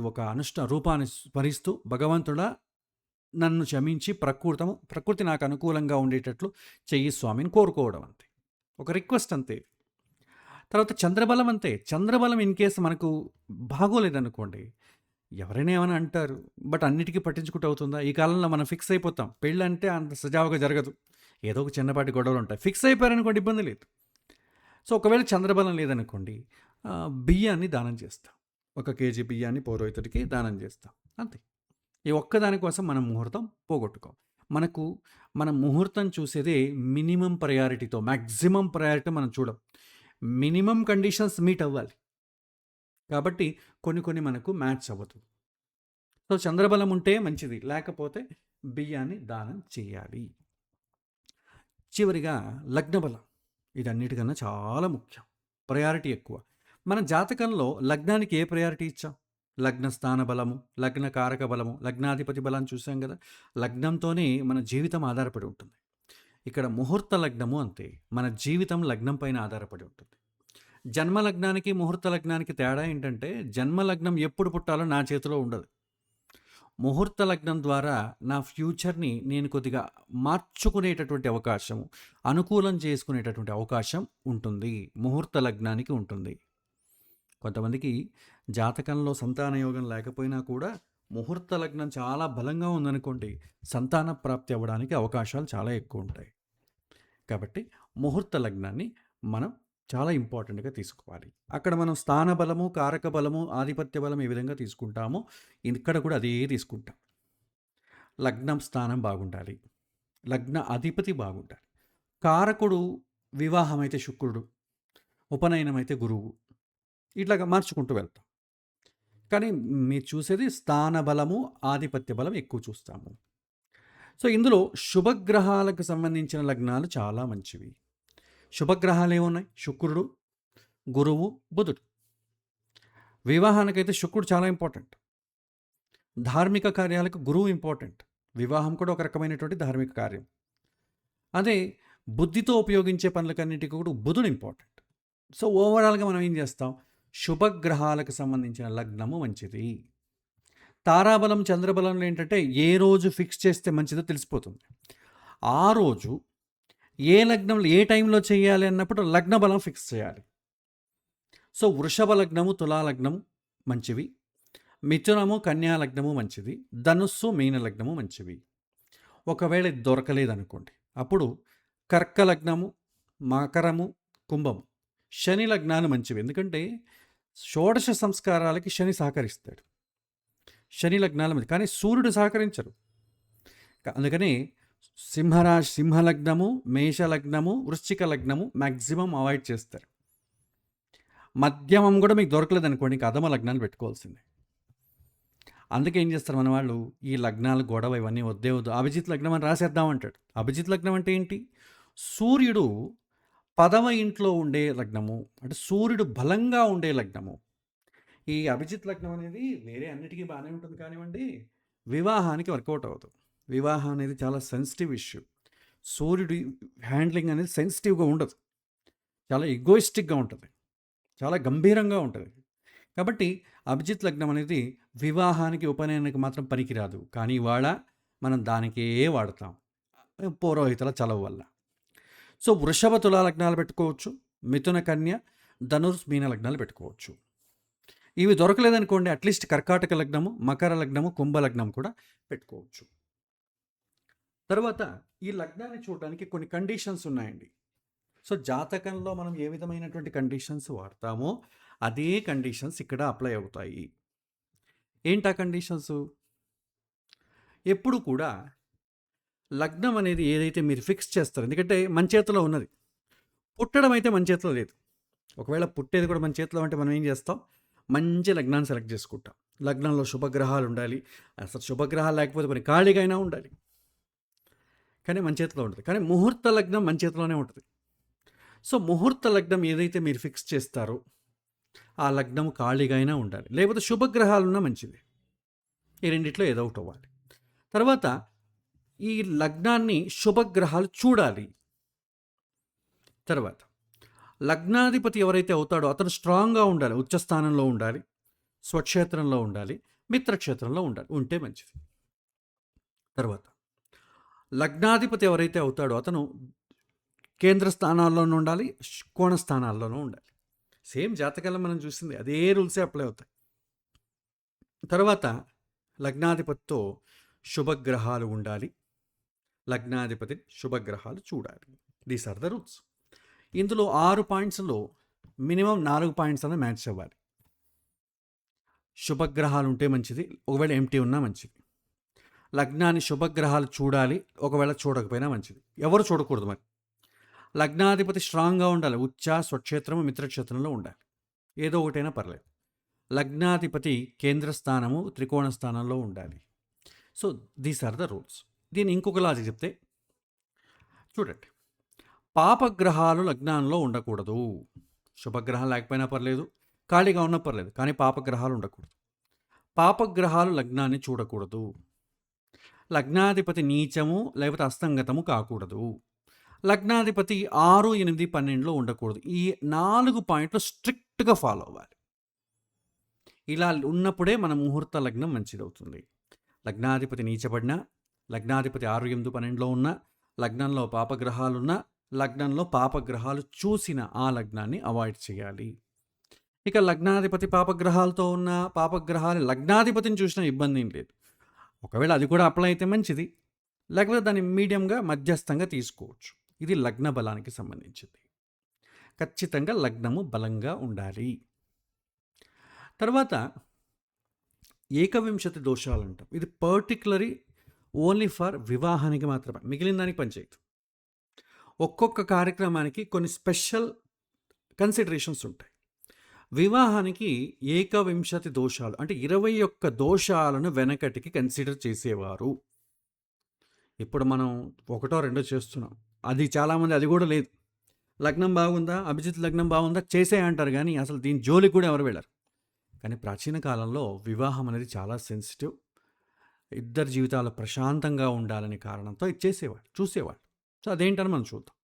ఒక రూపాన్ని స్మరిస్తూ, భగవంతుడా నన్ను క్షమించి ప్రకృతి నాకు అనుకూలంగా ఉండేటట్లు చెయ్యి స్వామిని కోరుకోవడం అంతే, ఒక రిక్వెస్ట్ అంతే. తర్వాత చంద్రబలం అంతే. చంద్రబలం ఇన్ కేసు మనకు బాగోలేదనుకోండి, ఎవరైనా ఏమైనా అంటారు, బట్ అన్నిటికీ పట్టించుకుంటూ అవుతుందా? ఈ కాలంలో మనం ఫిక్స్ అయిపోతాం, పెళ్ళి అంటే అంత సజావుగా జరగదు, ఏదో ఒక చిన్నపాటి గొడవలు ఉంటాయి. ఫిక్స్ అయిపోయారనుకోండి, ఇబ్బంది లేదు. సో ఒకవేళ చంద్రబలం లేదనుకోండి, బియ్యాన్ని దానం చేస్తాం. 1 kg బియ్యాన్ని పౌరోహితుడికి దానం చేస్తాం అంతే. ఈ ఒక్కదానికోసం మనం ముహూర్తం పోగొట్టుకోం. మన ముహూర్తం చూసేదే మినిమం ప్రయారిటీతో, మ్యాక్సిమం ప్రయారిటీ మనం చూడం. మినిమం కండిషన్స్ మీట్ అవ్వాలి కాబట్టి కొన్ని మనకు మ్యాచ్ అవ్వదు. సో చంద్రబలం ఉంటే మంచిది, లేకపోతే బియ్యాన్ని దానం చేయాలి. చివరిగా లగ్నబలం. ఇది అన్నిటికన్నా చాలా ముఖ్యం, ప్రయారిటీ ఎక్కువ. మన జాతకంలో లగ్నానికి ఏ ప్రయారిటీ ఇచ్చాం? లగ్న స్థాన బలము, లగ్న కారక బలము, లగ్నాధిపతి బలాన్ని చూసాం కదా. లగ్నంతోనే మన జీవితం ఆధారపడి ఉంటుంది. ఇక్కడ ముహూర్త లగ్నము అంతే, మన జీవితం లగ్నం పైన ఆధారపడి ఉంటుంది. జన్మ లగ్నానికి ముహూర్త లగ్నానికి తేడా ఏంటంటే, జన్మ లగ్నం ఎప్పుడు పుట్టాలో నా చేతిలో ఉండదు. ముహూర్త లగ్నం ద్వారా నా ఫ్యూచర్‌ని నేను కొద్దిగా మార్చుకునేటటువంటి అవకాశం, అనుకూలం చేసుకునేటటువంటి అవకాశం ఉంటుంది. ముహూర్త లగ్నానికి ఉంటుంది. కొంతమందికి జాతకంలో సంతాన యోగం లేకపోయినా కూడా ముహూర్త లగ్నం చాలా బలంగా ఉందనుకోండి, సంతాన ప్రాప్తి అవ్వడానికి అవకాశాలు చాలా ఎక్కువ ఉంటాయి. కాబట్టి ముహూర్త లగ్నాన్ని మనం చాలా ఇంపార్టెంట్‌గా తీసుకోవాలి. అక్కడ మనం స్థాన బలము, కారక బలము, ఆధిపత్య బలం ఏ విధంగా తీసుకుంటామో ఇక్కడ కూడా అదే తీసుకుంటాం. లగ్నం స్థానం బాగుండాలి. లగ్న అధిపతి బాగుండాలి. కారకుడు వివాహం అయితే శుక్రుడు, ఉపనయనం అయితే గురువు. ఇట్లాగా మార్చుకుంటూ వెళ్తాం. కానీ మీరు చూసేది స్థాన బలము, ఆధిపత్య బలం ఎక్కువ చూస్తాము. సో, ఇందులో శుభగ్రహాలకు సంబంధించిన లగ్నాలు చాలా మంచివి. శుభగ్రహాలు ఏమున్నాయి? శుక్రుడు, గురువు, బుధుడు. వివాహానికైతే శుక్రుడు చాలా ఇంపార్టెంట్. ధార్మిక కార్యాలకు గురువు ఇంపార్టెంట్. వివాహం కూడా ఒక రకమైనటువంటి ధార్మిక కార్యం. అదే బుద్ధితో ఉపయోగించే పనులకన్నిటికీ కూడా బుధుడు ఇంపార్టెంట్. సో, ఓవరాల్‌గా మనం ఏం చేస్తాం? శుభగ్రహాలకు సంబంధించిన లగ్నము మంచిది. తారాబలం, చంద్రబలంలో ఏంటంటే ఏ రోజు ఫిక్స్ చేస్తే మంచిదో తెలిసిపోతుంది. ఆ రోజు ఏ లగ్నంలో ఏ టైంలో చేయాలి అన్నప్పుడు లగ్న బలం ఫిక్స్ చేయాలి. సో, వృషభ లగ్నము, తులా లగ్నము మంచివి. మిథునము, కన్యా లగ్నము మంచిది. ధనుస్సు, మీన లగ్నము మంచివి. ఒకవేళ ఇది దొరకలేదనుకోండి, అప్పుడు కర్క లగ్నము, మకరము, కుంభము, శని లగ్నాలు మంచివి. ఎందుకంటే షోడశ సంస్కారాలకి శని సహకరిస్తాడు. శని లగ్నాలు మంచి, కానీ సూర్యుడు సహకరించరు. అందుకని సింహ లగ్నము, మేష లగ్నము, వృశ్చిక లగ్నము మ్యాక్సిమం అవాయిడ్ చేస్తారు. మధ్యమం కూడా మీకు దొరకలేదు అనుకోండి, ఇంకా అధమ లగ్నాలు పెట్టుకోవాల్సిందే. అందుకే ఏం చేస్తారు మన వాళ్ళు, ఈ లగ్నాలు గొడవ ఇవన్నీ వద్దే వద్దు, అభిజిత్ లగ్నం అని రాసేద్దామంటాడు. అభిజిత్ లగ్నం అంటే ఏంటి? సూర్యుడు 10వ ఇంట్లో ఉండే లగ్నము, అంటే సూర్యుడు బలంగా ఉండే లగ్నము. ఈ అభిజిత్ లగ్నం అనేది వేరే అన్నిటికీ బాగానే ఉంటుంది కానివ్వండి, వివాహానికి వర్కౌట్ అవ్వదు. వివాహం అనేది చాలా సెన్సిటివ్ ఇష్యూ. సూర్యుడి హ్యాండ్లింగ్ అనేది సెన్సిటివ్గా ఉండదు, చాలా ఎగోయిస్టిక్గా ఉంటుంది, చాలా గంభీరంగా ఉంటుంది. కాబట్టి అభిజిత్ లగ్నం అనేది వివాహానికి, ఉపనయనానికి మాత్రం పనికిరాదు. కానీ ఇవాళ మనం దానికే వాడతాం, పురోహితుల చలవ వల్ల. సో, వృషభ, తులా లగ్నాలు పెట్టుకోవచ్చు. మిథున, కన్య, ధనుర్, మీన లగ్నాలు పెట్టుకోవచ్చు. ఇవి దొరకలేదనుకోండి, అట్లీస్ట్ కర్కాటక లగ్నము, మకర లగ్నము, కుంభ లగ్నం కూడా పెట్టుకోవచ్చు. తర్వాత ఈ లగ్నాన్ని చూడడానికి కొన్ని కండిషన్స్ ఉన్నాయండి. సో, జాతకంలో మనం ఏ విధమైనటువంటి కండిషన్స్ వాడతామో అదే కండిషన్స్ ఇక్కడ అప్లై అవుతాయి. ఏంటా కండిషన్స్? ఎప్పుడు కూడా లగ్నం అనేది ఏదైతే మీరు ఫిక్స్ చేస్తారో, ఎందుకంటే మన చేతిలో ఉన్నది, పుట్టడం అయితే మన చేతిలో లేదు. ఒకవేళ పుట్టేది కూడా మన చేతిలో అంటే మనం ఏం చేస్తాం? మంచి లగ్నాన్ని సెలెక్ట్ చేసుకుంటాం. లగ్నంలో శుభగ్రహాలు ఉండాలి. అసలు శుభగ్రహాలు లేకపోతే మరి ఖాళీగా అయినా ఉండాలి, కానీ మన చేతిలో ఉంటుంది. కానీ ముహూర్త లగ్నం మన చేతిలోనే ఉంటుంది. సో, ముహూర్త లగ్నం ఏదైతే మీరు ఫిక్స్ చేస్తారో ఆ లగ్నం ఖాళీగా అయినా ఉండాలి, లేకపోతే శుభగ్రహాలు ఉన్నా మంచిది. ఈ రెండిట్లో ఏదో ఒకటి అవ్వాలి. తర్వాత ఈ లగ్నాన్ని శుభగ్రహాలు చూడాలి. తర్వాత లగ్నాధిపతి ఎవరైతే అవుతాడో అతను స్ట్రాంగ్గా ఉండాలి, ఉచ్చస్థానంలో ఉండాలి, స్వక్షేత్రంలో ఉండాలి, మిత్రక్షేత్రంలో ఉండాలి, ఉంటే మంచిది. తర్వాత లగ్నాధిపతి ఎవరైతే అవుతాడో అతను కేంద్ర స్థానాల్లోనూ ఉండాలి, కోణ స్థానాల్లోనూ ఉండాలి. సేమ్ జాతకాలం మనం చూసింది అదే రూల్సే అప్లై అవుతాయి. తర్వాత లగ్నాధిపతితో శుభగ్రహాలు ఉండాలి, లగ్నాధిపతి శుభగ్రహాలు చూడాలి. These are the rules. ఇందులో 6 పాయింట్స్లో మినిమం 4 పాయింట్స్ అనేది మ్యాచ్ అవ్వాలి. శుభగ్రహాలు ఉంటే మంచిది, ఒకవేళ ఎంటీ ఉన్నా మంచిది. లగ్నాన్ని శుభగ్రహాలు చూడాలి, ఒకవేళ చూడకపోయినా మంచిది. ఎవరు చూడకూడదు మరి. లగ్నాధిపతి స్ట్రాంగ్గా ఉండాలి, ఉచ్చ, స్వక్షేత్రము, మిత్రక్షేత్రంలో ఉండాలి, ఏదో ఒకటైనా పర్లేదు. లగ్నాధిపతి కేంద్ర స్థానము, త్రికోణ స్థానంలో ఉండాలి. So, these are the rules. దీన్ని ఇంకొక లాజిక్ చెప్తే చూడండి, పాపగ్రహాలు లగ్నంలో ఉండకూడదు. శుభగ్రహాలు లేకపోయినా పర్లేదు, ఖాళీగా ఉన్నా పర్లేదు, కానీ పాపగ్రహాలు ఉండకూడదు. పాపగ్రహాలు లగ్నాన్ని చూడకూడదు. లగ్నాధిపతి నీచము లేకపోతే అస్తంగతము కాకూడదు. లగ్నాధిపతి 6, 8, 12లో ఉండకూడదు. ఈ 4 పాయింట్లు స్ట్రిక్ట్గా ఫాలో అవ్వాలి. ఇలా ఉన్నప్పుడే మన ముహూర్త లగ్నం మంచిదవుతుంది. లగ్నాధిపతి నీచబడినా, లగ్నాధిపతి 6, 8, 12లో ఉన్నా, లగ్నంలో పాపగ్రహాలున్నా, లగ్నంలో పాపగ్రహాలు చూసిన ఆ లగ్నాన్ని అవాయిడ్ చేయాలి. ఇక లగ్నాధిపతి పాపగ్రహాలతో ఉన్న పాపగ్రహాలు లగ్నాధిపతిని చూసినా ఇబ్బంది ఏం లేదు. ఒకవేళ అది కూడా అప్లై అయితే మంచిది. లేకపోతే దాన్ని మీడియంగా మధ్యస్థంగా తీసుకోవచ్చు. ఇది లగ్న బలానికి సంబంధించింది. ఖచ్చితంగా లగ్నము బలంగా ఉండాలి. తర్వాత ఏకవింశతి దోషాలు అంటాం. ఇది పర్టికులరీ ఓన్లీ ఫర్ వివాహానికి మాత్రమే, మిగిలిన దానికి పనిచేయదు. ఒక్కొక్క కార్యక్రమానికి కొన్ని స్పెషల్ కన్సిడరేషన్స్ ఉంటాయి. వివాహానికి ఏకవింశతి దోషాలు అంటే 21 దోషాలను వెనకటికి కన్సిడర్ చేసేవారు. ఇప్పుడు మనం ఒకటో రెండో చేస్తున్నాం. అది చాలామంది అది కూడా లేదు. లగ్నం బాగుందా, అభిజిత్ లగ్నం బాగుందా, చేసే అంటారు కానీ అసలు దీని జోలికి కూడా ఎవరు వెళ్ళరు. కానీ ప్రాచీన కాలంలో వివాహం అనేది చాలా సెన్సిటివ్. ఇద్దరు జీవితాలు ప్రశాంతంగా ఉండాలనే కారణంతో ఇది చేసేవాళ్ళు, చూసేవాళ్ళు. సో అదేంటని మనం చూద్దాం.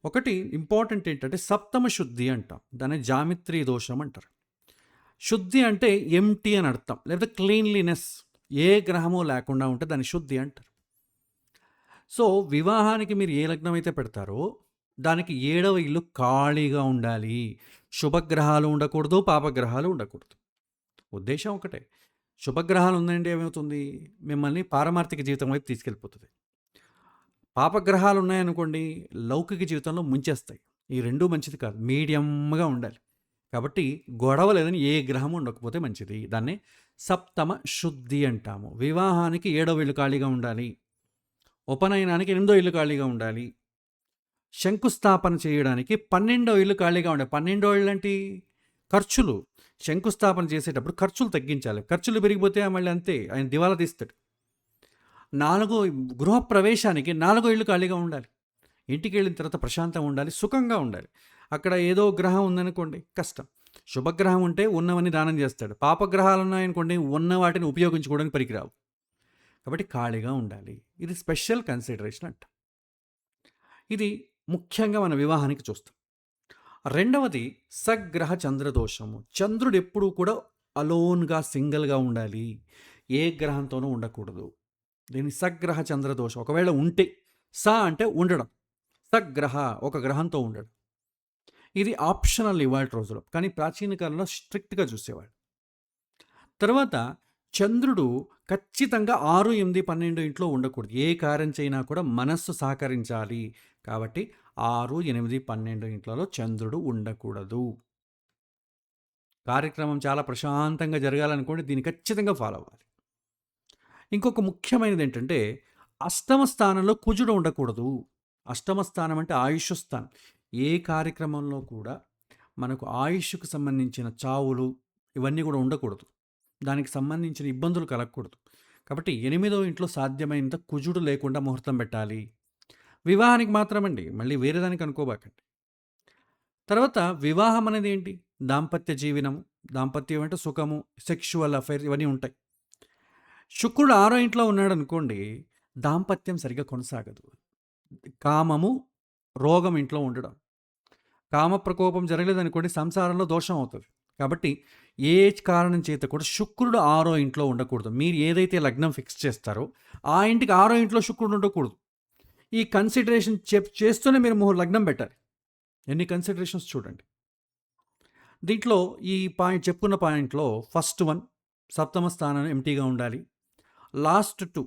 ఒకటి ఇంపార్టెంట్ ఏంటంటే సప్తమ శుద్ధి అంటాం. దాన్ని జామిత్రీ దోషం అంటారు. శుద్ధి అంటే ఎంటీ అని అర్థం, లేదా క్లీన్లీనెస్, ఏ గ్రహము లేకుండా ఉంటే దాన్ని శుద్ధి అంటారు. సో వివాహానికి మీరు ఏ లగ్నం అయితే పెడతారో దానికి 7వ ఇల్లు ఖాళీగా ఉండాలి. శుభగ్రహాలు ఉండకూడదు, పాపగ్రహాలు ఉండకూడదు. ఉద్దేశం ఒకటే. శుభగ్రహాలు ఉందంటే ఏమవుతుంది, మిమ్మల్ని పారమార్థిక జీవితం వైపు తీసుకెళ్ళిపోతుంది. పాపగ్రహాలు ఉన్నాయనుకోండి, లౌకిక జీవితంలో ముంచేస్తాయి. ఈ రెండూ మంచిది కాదు, మీడియంగా ఉండాలి. కాబట్టి గొడవ లేదని ఏ గ్రహం ఉండకపోతే మంచిది. దాన్ని సప్తమ శుద్ధి అంటాము. వివాహానికి 7వ ఇల్లు ఖాళీగా ఉండాలి. ఉపనయనానికి 8వ ఇల్లు ఖాళీగా ఉండాలి. శంకుస్థాపన చేయడానికి 12వ ఇల్లు ఖాళీగా ఉండాలి. 12వ ఇల్లు అంటే ఖర్చులు. శంకుస్థాపన చేసేటప్పుడు ఖర్చులు తగ్గించాలి. ఖర్చులు పెరిగిపోతే మళ్ళీ అంతే, ఆయన దివాలా తీస్తాడు. 4వ గృహప్రవేశానికి 4వ ఇల్లు ఖాళీగా ఉండాలి. ఇంటికి వెళ్ళిన తర్వాత ప్రశాంతంగా ఉండాలి, సుఖంగా ఉండాలి. అక్కడ ఏదో గ్రహం ఉందనుకోండి కష్టం. శుభగ్రహం ఉంటే ఉన్నవన్నీ దానం చేస్తాడు. పాపగ్రహాలు ఉన్నాయనుకోండి, ఉన్న వాటిని ఉపయోగించుకోవడానికి పనికిరావు. కాబట్టి ఖాళీగా ఉండాలి. ఇది స్పెషల్ కన్సిడరేషన్ అంట. ఇది ముఖ్యంగా మన వివాహానికి చూస్తాం. రెండవది సగ్రహ చంద్రదోషము. చంద్రుడు ఎప్పుడూ కూడా అలోన్గా, సింగిల్గా ఉండాలి. ఏ గ్రహంతోనూ ఉండకూడదు. దీన్ని సగ్రహ చంద్రదోషం. ఒకవేళ ఉంటే, స అంటే ఉండడం, సగ్రహ ఒక గ్రహంతో ఉండడం. ఇది ఆప్షనల్ ఇవాళ రోజులో, కానీ ప్రాచీన కాలంలో స్ట్రిక్ట్గా చూసేవాడు. తర్వాత చంద్రుడు ఖచ్చితంగా 6, 8, 12 ఇంట్లో ఉండకూడదు. ఏ కార్యం చేయినా కూడా మనస్సు సహకరించాలి. కాబట్టి 6, 8, 12 ఇంట్లలో చంద్రుడు ఉండకూడదు. కార్యక్రమం చాలా ప్రశాంతంగా జరగాలనుకోండి, దీన్ని ఖచ్చితంగా ఫాలో అవ్వాలి. ఇంకొక ముఖ్యమైనది ఏంటంటే అష్టమ స్థానంలో కుజుడు ఉండకూడదు. అష్టమ స్థానం అంటే ఆయుష్ స్థానం. ఏ కార్యక్రమంలో కూడా మనకు ఆయుష్కు సంబంధించిన చావులు ఇవన్నీ కూడా ఉండకూడదు. దానికి సంబంధించిన ఇబ్బందులు కలగకూడదు. కాబట్టి 8వ ఇంట్లో సాధ్యమైనంత కుజుడు లేకుండా ముహూర్తం పెట్టాలి. వివాహానికి మాత్రమండి, మళ్ళీ వేరే దానికి అనుకోబాకండి. తర్వాత వివాహం అనేది ఏంటి, దాంపత్య జీవనము. దాంపత్యం అంటే సుఖము, సెక్షువల్ అఫైర్ ఇవన్నీ ఉంటాయి. శుక్రుడు 6వ ఇంట్లో ఉన్నాడు అనుకోండి, దాంపత్యం సరిగ్గా కొనసాగదు. కామము, రోగం ఇంట్లో ఉండడం. కామ ప్రకోపం జరగలేదనుకోండి, సంసారంలో దోషం అవుతుంది. కాబట్టి ఏ కారణం చేత కూడా శుక్రుడు 6వ ఇంట్లో ఉండకూడదు. మీరు ఏదైతే లగ్నం ఫిక్స్ చేస్తారో ఆ ఇంటికి 6వ ఇంట్లో శుక్రుడు ఉండకూడదు. ఈ కన్సిడరేషన్ చేస్తూనే మీరు లగ్నం పెట్టాలి. ఎన్ని కన్సిడరేషన్స్ చూడండి. దీంట్లో ఈ పాయింట్ చెప్పుకున్న పాయింట్లో ఫస్ట్ వన్, సప్తమ స్థానం ఎంటీగా ఉండాలి. లాస్ట్ 2,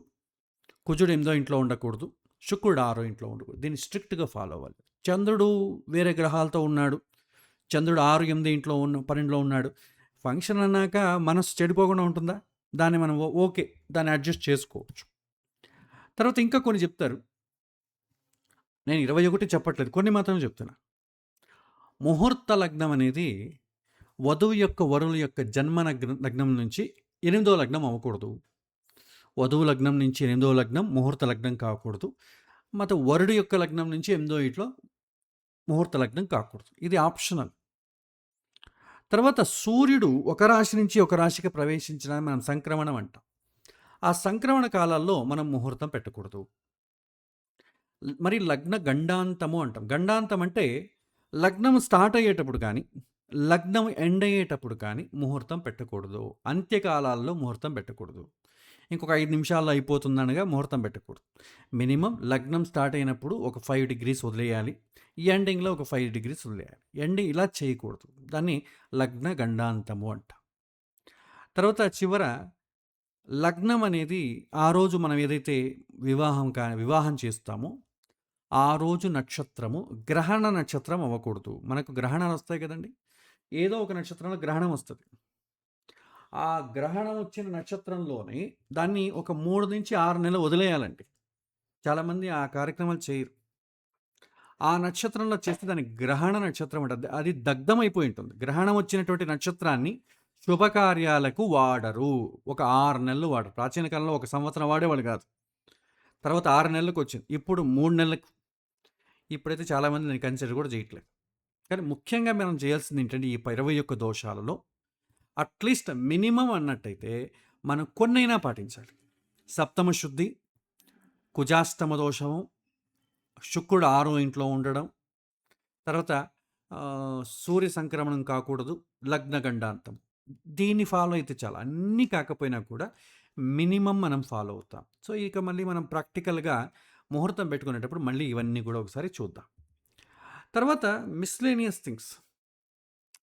కుజుడు 8వ ఇంట్లో ఉండకూడదు, శుక్రుడు 6వ ఇంట్లో ఉండకూడదు. దీన్ని స్ట్రిక్ట్గా ఫాలో అవ్వాలి. చంద్రుడు వేరే గ్రహాలతో ఉన్నాడు, చంద్రుడు 6, 8 ఇంట్లో 12లో ఉన్నాడు. ఫంక్షన్ అన్నాక మనసు చెడిపోకుండా ఉంటుందా? దాన్ని మనం ఓకే, దాన్ని అడ్జస్ట్ చేసుకోవచ్చు. తర్వాత ఇంకా కొన్ని చెప్తారు, నేను 21 చెప్పట్లేదు, కొన్ని మాత్రమే చెప్తున్నా. ముహూర్త లగ్నం అనేది వధువు యొక్క, వరుల యొక్క జన్మ లగ్నం నుంచి 8వ లగ్నం అవ్వకూడదు. వధువు లగ్నం నుంచి 8వ లగ్నం ముహూర్త లగ్నం కాకూడదు. మరి వరుడు యొక్క లగ్నం నుంచి 8వ ఇంట్లో ముహూర్త లగ్నం కాకూడదు. ఇది ఆప్షనల్. తర్వాత సూర్యుడు ఒక రాశి నుంచి ఒక రాశికి ప్రవేశించడానికి మనం సంక్రమణం అంటాం. ఆ సంక్రమణ కాలాల్లో మనం ముహూర్తం పెట్టకూడదు. మరి లగ్న గండాంతము అంటాం. గండాంతం అంటే లగ్నం స్టార్ట్ అయ్యేటప్పుడు కానీ, లగ్నం ఎండ్ అయ్యేటప్పుడు కానీ ముహూర్తం పెట్టకూడదు. అంత్యకాలాల్లో ముహూర్తం పెట్టకూడదు. ఇంకొక 5 నిమిషాల్లో అయిపోతుందనగా ముహూర్తం పెట్టకూడదు. మినిమం లగ్నం స్టార్ట్ అయినప్పుడు ఒక 5 డిగ్రీస్ వదిలేయాలి. ఎండింగ్‌లో ఒక 5 డిగ్రీస్ వదిలేయాలి. ఎండింగ్ ఇలా చేయకూడదు. దాన్ని లగ్న గండాంతము అంటాం. తర్వాత చివర లగ్నం అనేది ఆ రోజు మనం ఏదైతే వివాహం చేస్తామో ఆ రోజు నక్షత్రము గ్రహణ నక్షత్రం అవ్వకూడదు. మనకు గ్రహణాలు వస్తాయి కదండీ! ఏదో ఒక నక్షత్రంలో గ్రహణం వస్తది. ఆ గ్రహణం వచ్చిన నక్షత్రంలోనే దాన్ని ఒక 3-6 నెలలు వదిలేయాలండి. చాలామంది ఆ కార్యక్రమాలు చేయరు. ఆ నక్షత్రంలో చేస్తే దానికి గ్రహణ నక్షత్రం అంటారు. అది దగ్ధమైపోయి ఉంటుంది. గ్రహణం వచ్చినటువంటి నక్షత్రాన్ని శుభకార్యాలకు వాడరు. ఒక 6 నెలలు వాడరు. ప్రాచీన కాలంలో ఒక సంవత్సరం వాడేవాళ్ళు కాదు. తర్వాత 6 నెలలకు వచ్చింది. ఇప్పుడు 3 నెలలకు. ఇప్పుడైతే చాలామంది దాన్ని కన్సిడర్ కూడా చేయట్లేదు. కానీ ముఖ్యంగా మనం చేయాల్సింది ఏంటంటే ఈ 21 దోషాలలో అట్లీస్ట్ మినిమమ్ అన్నట్టయితే మనం కొన్నైనా పాటించాలి. సప్తమ శుద్ధి, కుజాష్టమ దోషము, శుక్రుడు 6వ ఇంట్లో ఉండడం, తర్వాత సూర్య సంక్రమణం కాకూడదు, లగ్న గండాంతం. దీన్ని ఫాలో అయితే చాలు. అన్నీ కాకపోయినా కూడా మినిమం మనం ఫాలో అవుతాం. సో ఇక మళ్ళీ మనం ప్రాక్టికల్గా ముహూర్తం పెట్టుకునేటప్పుడు మళ్ళీ ఇవన్నీ కూడా ఒకసారి చూద్దాం. తర్వాత మిస్లేనియస్ థింగ్స్,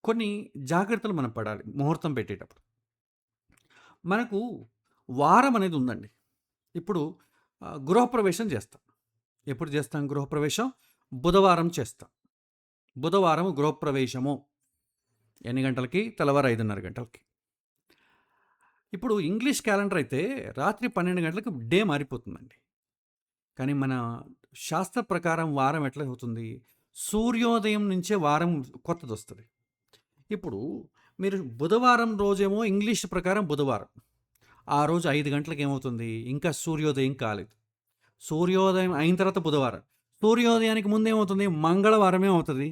కొన్ని జాగ్రత్తలు మనం పడాలి ముహూర్తం పెట్టేటప్పుడు. మనకు వారం అనేది ఉందండి. ఇప్పుడు గృహప్రవేశం చేస్తాం. ఎప్పుడు చేస్తాం గృహప్రవేశం? బుధవారం చేస్తాం. బుధవారం గృహప్రవేశము ఎన్ని గంటలకి? తెల్లవారు 5:30 గంటలకి. ఇప్పుడు ఇంగ్లీష్ క్యాలెండర్ అయితే రాత్రి 12 గంటలకు డే మారిపోతుందండి. కానీ మన శాస్త్ర ప్రకారం వారం ఎట్లా అవుతుంది? సూర్యోదయం నుంచే వారం కొత్తది వస్తుంది. ఇప్పుడు మీరు బుధవారం రోజేమో ఇంగ్లీష్ ప్రకారం బుధవారం, ఆ రోజు 5 గంటలకు ఏమవుతుంది? ఇంకా సూర్యోదయం కాలేదు. సూర్యోదయం అయిన తర్వాత బుధవారం, సూర్యోదయానికి ముందు ఏమవుతుంది? మంగళవారమే అవుతుంది.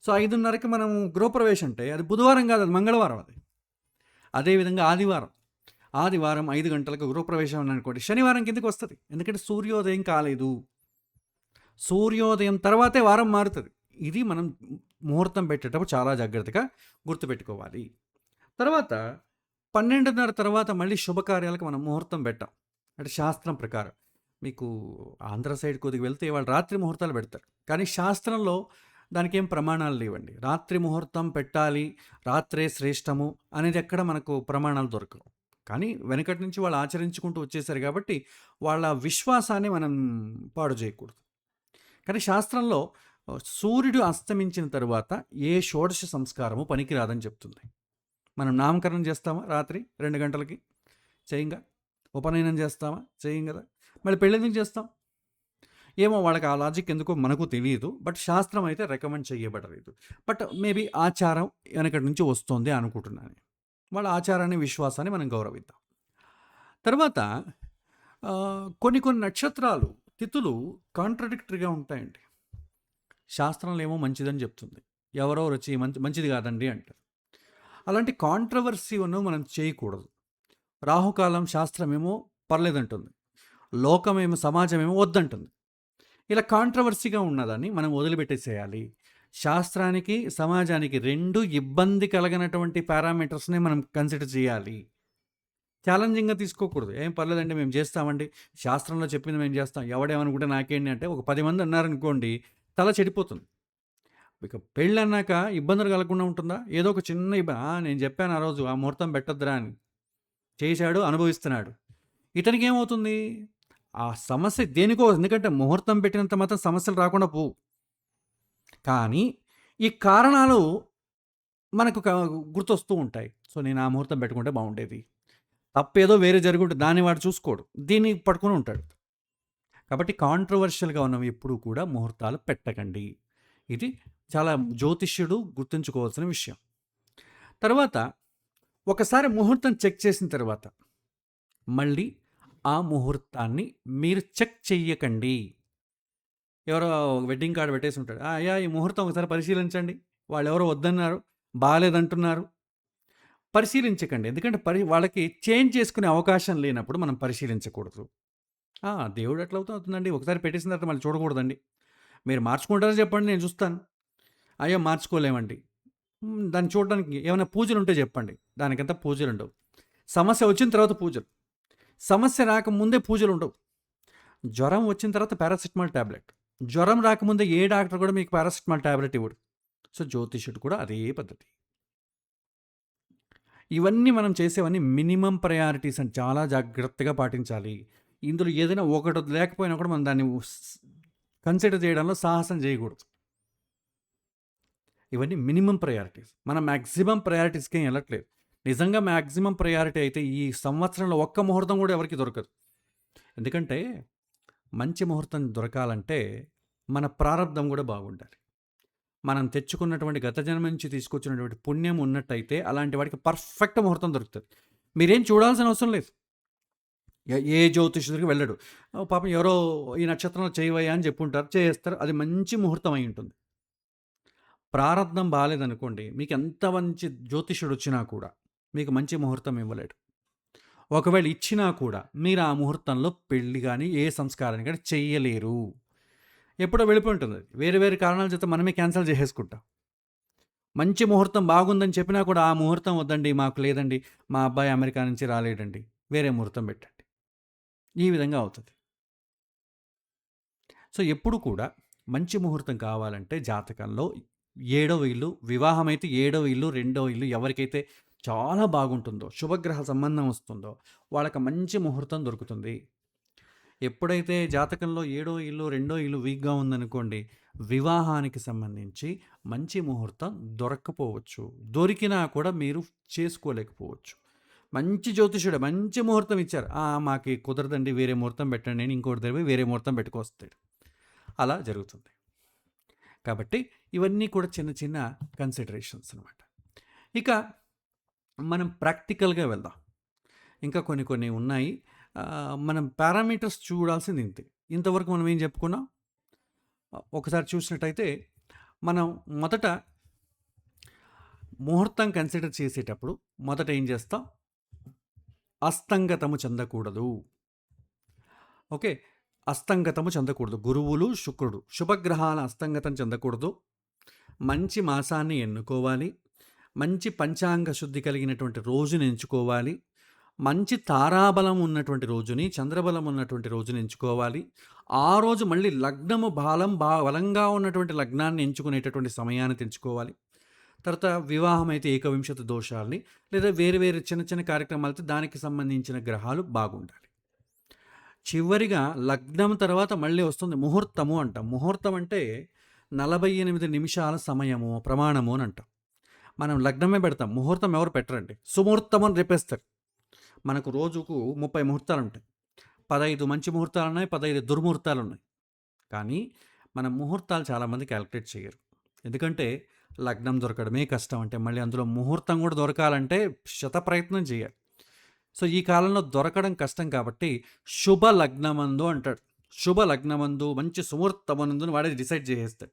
సో 5:30కి మనం గృహప్రవేశం అంటే అది బుధవారం కాదు, అది మంగళవారం. అది అదేవిధంగా ఆదివారం 5 గంటలకు గృహప్రవేశం అని అనుకోండి, శనివారం కిందకి వస్తుంది. ఎందుకంటే సూర్యోదయం కాలేదు. సూర్యోదయం తర్వాతే వారం మారుతుంది. ఇది మనం ముహూర్తం పెట్టేటప్పుడు చాలా జాగ్రత్తగా గుర్తుపెట్టుకోవాలి. తర్వాత 12:30 తర్వాత మళ్ళీ శుభకార్యాలకు మనం ముహూర్తం పెట్టాం. అంటే శాస్త్రం ప్రకారం మీకు ఆంధ్ర సైడ్ కొద్దిగా వెళ్తే వాళ్ళు రాత్రి ముహూర్తాలు పెడతారు. కానీ శాస్త్రంలో దానికి ఏం ప్రమాణాలు లేవండి. రాత్రి ముహూర్తం పెట్టాలి, రాత్రే శ్రేష్టము అనేది ఎక్కడ మనకు ప్రమాణాలు దొరకవు. కానీ వెనకటి నుంచి వాళ్ళు ఆచరించుకుంటూ వచ్చేసారు కాబట్టి వాళ్ళ విశ్వాసాన్ని మనం పాడు చేయకూడదు. కానీ శాస్త్రంలో సూర్యుడు అస్తమించిన తరువాత ఏ షోడశ సంస్కారము పనికిరాదని చెప్తుంది. మనం నామకరణం చేస్తామా రాత్రి 2 గంటలకి? చేయంగా. ఉపనయనం చేస్తామా? చేయం కదా. మళ్ళీ పెళ్ళి ఎందుకు చేస్తాం? ఏమో వాళ్ళకి ఆ లాజిక్ ఎందుకో మనకు తెలియదు. బట్ శాస్త్రం అయితే రికమెండ్ చేయబడలేదు. బట్ మేబీ ఆచారం వెనకటి నుంచి వస్తుంది అనుకుంటున్నాను. వాళ్ళ ఆచారాన్ని, విశ్వాసాన్ని మనం గౌరవిద్దాం. తర్వాత కొన్ని నక్షత్రాలు, తిథులు కాంట్రడిక్టరీగా ఉంటాయండి. శాస్త్రంలో ఏమో మంచిదని చెప్తుంది, ఎవరో వచ్చి మంచిది కాదండి అంటారు. అలాంటి కాంట్రవర్సీను మనం చేయకూడదు. రాహుకాలం శాస్త్రమేమో పర్లేదంటుంది, లోకమేమో సమాజమేమో వద్దంటుంది. ఇలా కాంట్రవర్సీగా ఉన్నదాన్ని మనం వదిలిపెట్టేసేయాలి. శాస్త్రానికి, సమాజానికి 2 ఇబ్బంది కలగనటువంటి పారామీటర్స్ని మనం కన్సిడర్ చేయాలి. ఛాలెంజింగ్గా తీసుకోకూడదు. ఏం పర్లేదండి మేము చేస్తామండి, శాస్త్రంలో చెప్పింది మేము చేస్తాం, ఎవడేమనుకుంటే నాకేంటి అంటే ఒక 10 మంది అన్నారనుకోండి, తల చెడిపోతుంది. ఇక పెళ్ళి అన్నాక ఇబ్బందులు కలగకుండా ఉంటుందా? ఏదో ఒక చిన్న నేను చెప్పాను ఆ రోజు ఆ ముహూర్తం పెట్టొద్దురా అని, చేశాడు, అనుభవిస్తున్నాడు. ఇతనికి ఏమవుతుంది? ఆ సమస్య దేనికో, ఎందుకంటే ముహూర్తం పెట్టినంత మాత్రం సమస్యలు రాకుండా పోవు. కానీ ఈ కారణాలు మనకు గుర్తొస్తూ ఉంటాయి. సో నేను ఆ ముహూర్తం పెట్టుకుంటే బాగుండేది, తప్పేదో వేరే జరుగుంటే దాన్ని వాడు చూసుకోడు, దీన్ని పట్టుకొని ఉంటాడు. కాబట్టి కాంట్రవర్షియల్గా ఉన్నవి ఎప్పుడూ కూడా ముహూర్తాలు పెట్టకండి. ఇది చాలా జ్యోతిష్యుడు గుర్తుంచుకోవాల్సిన విషయం. తర్వాత ఒకసారి ముహూర్తం చెక్ చేసిన తర్వాత మళ్ళీ ఆ ముహూర్తాన్ని మీరు చెక్ చెయ్యకండి. ఎవరో వెడ్డింగ్ కార్డు పెట్టేసి ఉంటాడు, అయ్యా ఈ ముహూర్తం ఒకసారి పరిశీలించండి, వాళ్ళు ఎవరో వద్దన్నారు, బాగాలేదంటున్నారు. పరిశీలించకండి. ఎందుకంటే వాళ్ళకి చేంజ్ చేసుకునే అవకాశం లేనప్పుడు మనం పరిశీలించకూడదు. దేవుడు ఎట్లా అవుతుందండి, ఒకసారి పెట్టేసిన తర్వాత మళ్ళీ చూడకూడదండి. మీరు మార్చుకుంటారో చెప్పండి, నేను చూస్తాను. అయ్యో మార్చుకోలేమండి, దాన్ని చూడడానికి ఏమైనా పూజలు ఉంటే చెప్పండి. దానికంతా పూజలు ఉండవు. సమస్య వచ్చిన తర్వాత పూజలు. సమస్య రాకముందే పూజలుండవు. జ్వరం వచ్చిన తర్వాత పారాసిటమాల్ టాబ్లెట్. జ్వరం రాకముందే ఏ డాక్టర్ కూడా మీకు పారాసిటమాల్ టాబ్లెట్ ఇవ్వడు. సో, జ్యోతిష్యుడు కూడా అదే పద్ధతి. ఇవన్నీ మనం చేసేవన్నీ మినిమమ్ ప్రయారిటీస్ అని చాలా జాగ్రత్తగా పాటించాలి. ఇందులో ఏదైనా ఒకటి లేకపోయినా కూడా మనం దాన్ని కన్సిడర్ చేయడంలో సాహసం చేయకూడదు. ఇవన్నీ మినిమమ్ ప్రయారిటీస్. మనం మ్యాక్సిమం ప్రయారిటీస్‌కి ఏం ఎళ్ళట్లేదు. నిజంగా మ్యాక్సిమం ప్రయారిటీ అయితే ఈ సంవత్సరంలో ఒక్క ముహూర్తం కూడా ఎవరికీ దొరకదు. ఎందుకంటే మంచి ముహూర్తం దొరకాలంటే మన ప్రారబ్ధం కూడా బాగుండాలి. మనం తెచ్చుకున్నటువంటి గత జన్మ నుంచి తీసుకొచ్చినటువంటి పుణ్యం ఉన్నట్టయితే అలాంటి వాడికి పర్ఫెక్ట్ ముహూర్తం దొరుకుతుంది. మీరేం చూడాల్సిన అవసరం లేదు. ఏ జ్యోతిష్యుడికి వెళ్ళడు. పాపం ఎవరో ఈ నక్షత్రంలో చేయవయ్యా అని చెప్పుంటారు. చేస్తారు. అది మంచి ముహూర్తం అయి ఉంటుంది. ప్రారబ్ధం బాలేదనుకోండి, మీకు ఎంత మంచి జ్యోతిష్యుడు వచ్చినా కూడా మీకు మంచి ముహూర్తం ఇవ్వలేడు. ఒకవేళ ఇచ్చినా కూడా మీరు ఆ ముహూర్తంలో పెళ్లి గాని, ఏ సంస్కారాన్ని గాని చెయ్యలేరు. ఎప్పుడో వెళ్ళిపోయి ఉంటుంది అది. వేరే వేరే కారణాల చేత మనమే క్యాన్సల్ చేసేసుకుంటాం. మంచి ముహూర్తం బాగుందని చెప్పినా కూడా ఆ ముహూర్తం వద్దండి, మాకు లేదండి, మా అబ్బాయి అమెరికా నుంచి రాలేడండి, వేరే ముహూర్తం పెట్టండి. ఈ విధంగా అవుతుంది. సో, ఎప్పుడు కూడా మంచి ముహూర్తం కావాలంటే జాతకంలో ఏడవ ఇల్లు, వివాహమైతే ఏడవ ఇల్లు, రెండవ ఇల్లు ఎవరికైతే చాలా బాగుంటుందో, శుభగ్రహ సంబంధం వస్తుందో వాళ్ళకి మంచి ముహూర్తం దొరుకుతుంది. ఎప్పుడైతే జాతకంలో ఏడో ఇల్లు, రెండో ఇల్లు వీక్‌గా ఉందనుకోండి, వివాహానికి సంబంధించి మంచి ముహూర్తం దొరక్కపోవచ్చు. దొరికినా కూడా మీరు చేసుకోలేకపోవచ్చు. మంచి జ్యోతిష్యుడే మంచి ముహూర్తం ఇచ్చారు. మాకి కుదరదండి, వేరే ముహూర్తం పెట్టండి అని ఇంకోటి దగ్గర పోయి వేరే ముహూర్తం పెట్టుకొస్తాడు. అలా జరుగుతుంది. కాబట్టి ఇవన్నీ కూడా చిన్న చిన్న కన్సిడరేషన్స్ అనమాట. ఇక మనం ప్రాక్టికల్‌గా వెళ్దాం. ఇంకా కొన్ని కొన్ని ఉన్నాయి. మనం పారామీటర్స్ చూడాల్సింది ఇంతే. ఇంతవరకు మనం ఏం చెప్పుకున్నాం? ఒకసారి చూసినట్టయితే మనం మొదట ముహూర్తం కన్సిడర్ చేసేటప్పుడు మొదట ఏం చేస్తాం? అస్తంగతము చెందకూడదు. ఓకే. అస్తంగతము చెందకూడదు. గురువులు, శుక్రుడు శుభగ్రహాల అస్తంగతం చెందకూడదు. మంచి మాసాన్ని ఎన్నుకోవాలి. మంచి పంచాంగ శుద్ధి కలిగినటువంటి రోజుని ఎంచుకోవాలి. మంచి తారాబలం ఉన్నటువంటి రోజుని, చంద్రబలం ఉన్నటువంటి రోజుని ఎంచుకోవాలి. ఆ రోజు మళ్ళీ లగ్నము బలంగా ఉన్నటువంటి లగ్నాన్ని ఎంచుకునేటటువంటి సమయాన్ని తెంచుకోవాలి. తర్వాత వివాహం అయితే ఏకవింశతి దోషాల్ని, లేదా వేరు వేరు చిన్న చిన్న కార్యక్రమాలతో దానికి సంబంధించిన గ్రహాలు బాగుండాలి. చివరిగా లగ్నం తర్వాత మళ్ళీ వస్తుంది ముహూర్తము అంటాం. ముహూర్తం అంటే 48 నిమిషాల సమయము, ప్రమాణము అని అంటాం. మనం లగ్నమే పెడతాం. ముహూర్తం ఎవరు పెట్టరండి. సుముహూర్తం అని రేపేస్తారు. మనకు రోజుకు 30 ముహూర్తాలుంటాయి. 15 మంచి ముహూర్తాలున్నాయి, 15 దుర్ముహూర్తాలున్నాయి. కానీ మన ముహూర్తాలు చాలామంది క్యాలిక్యులేట్ చేయరు. ఎందుకంటే లగ్నం దొరకడమే కష్టం. అంటే మళ్ళీ అందులో ముహూర్తం కూడా దొరకాలంటే శతప్రయత్నం చేయాలి. సో, ఈ కాలంలో దొరకడం కష్టం కాబట్టి శుభ లగ్నమందు అంటాడు. శుభ లగ్నమందు మంచి సుముహూర్తమనందుని వాడే డిసైడ్ చేసేస్తాడు.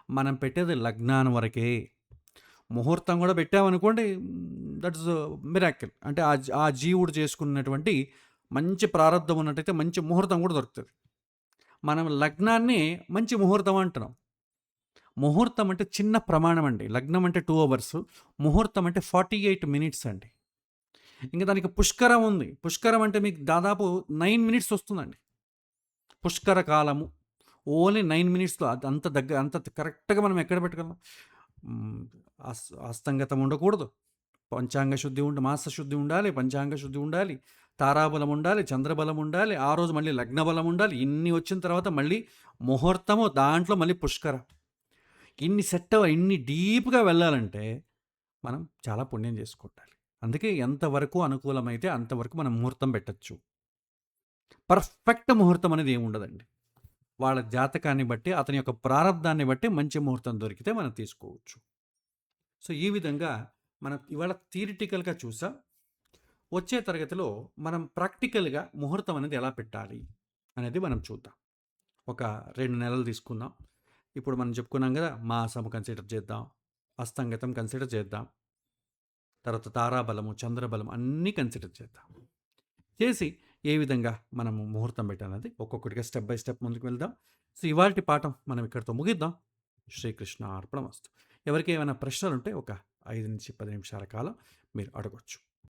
మనం పెట్టేది లగ్నాన్ని వరకే. ముహూర్తం కూడా పెట్టామనుకోండి, దట్ ఇస్ మిరాకిల్. అంటే ఆ జీవుడు చేసుకున్నటువంటి మంచి ప్రారంధం ఉన్నట్టయితే మంచి ముహూర్తం కూడా దొరుకుతుంది. మనం లగ్నాన్ని మంచి ముహూర్తం అంటున్నాం. ముహూర్తం అంటే చిన్న ప్రమాణం అండి. లగ్నం అంటే 2 అవర్స్, ముహూర్తం అంటే 48 మినిట్స్ అండి. ఇంకా దానికి పుష్కరం ఉంది. పుష్కరం అంటే మీకు దాదాపు 9 మినిట్స్ వస్తుందండి. పుష్కర కాలము ఓన్లీ 9 మినిట్స్‌లో అంత కరెక్ట్‌గా మనం ఎక్కడ పెట్టగలం? అస్తంగతం ఉండకూడదు. పంచాంగ శుద్ధి మాస శుద్ధి ఉండాలి, పంచాంగ శుద్ధి ఉండాలి, తారాబలం ఉండాలి, చంద్రబలం ఉండాలి, ఆ రోజు మళ్ళీ లగ్నబలం ఉండాలి. ఇన్ని వచ్చిన తర్వాత మళ్ళీ ముహూర్తము, దాంట్లో మళ్ళీ పుష్కరం. ఇన్ని డీప్‌గా వెళ్ళాలంటే మనం చాలా పుణ్యం చేసుకుంటాలి. అందుకే ఎంతవరకు అనుకూలమైతే అంతవరకు మనం ముహూర్తం పెట్టొచ్చు. పర్ఫెక్ట్ ముహూర్తం అనేది ఏముండదండి. వాళ్ళ జాతకాన్ని బట్టి, అతని యొక్క ప్రారబ్ధాన్ని బట్టి మంచి ముహూర్తం దొరికితే మనం తీసుకోవచ్చు. సో, ఈ విధంగా మనం ఇవాళ థియరిటికల్‌గా చూసాం. వచ్చే తరగతిలో మనం ప్రాక్టికల్‌గా ముహూర్తం అనేది ఎలా పెట్టాలి అనేది మనం చూద్దాం. ఒక 2 నెలలు తీసుకుందాం. ఇప్పుడు మనం చెప్పుకున్నాం కదా! మాసము కన్సిడర్ చేద్దాం. అస్తంగతం కన్సిడర్ చేద్దాం. తర్వాత తారాబలము, చంద్రబలం అన్నీ కన్సిడర్ చేద్దాం. చేసి ఏ విధంగా మనము ముహూర్తం పెట్టాలన్నది ఒక్కొక్కటిగా స్టెప్ బై స్టెప్ ముందుకు వెళ్దాం. సో, ఇవాల్టి పాఠం మనం ఇక్కడితో ముగిద్దాం. శ్రీకృష్ణ అర్పణమస్తు. ఎవరికి ఏమైనా ప్రశ్నలుంటే ఒక 5-10 నిమిషాల కాలం మీరు అడగొచ్చు.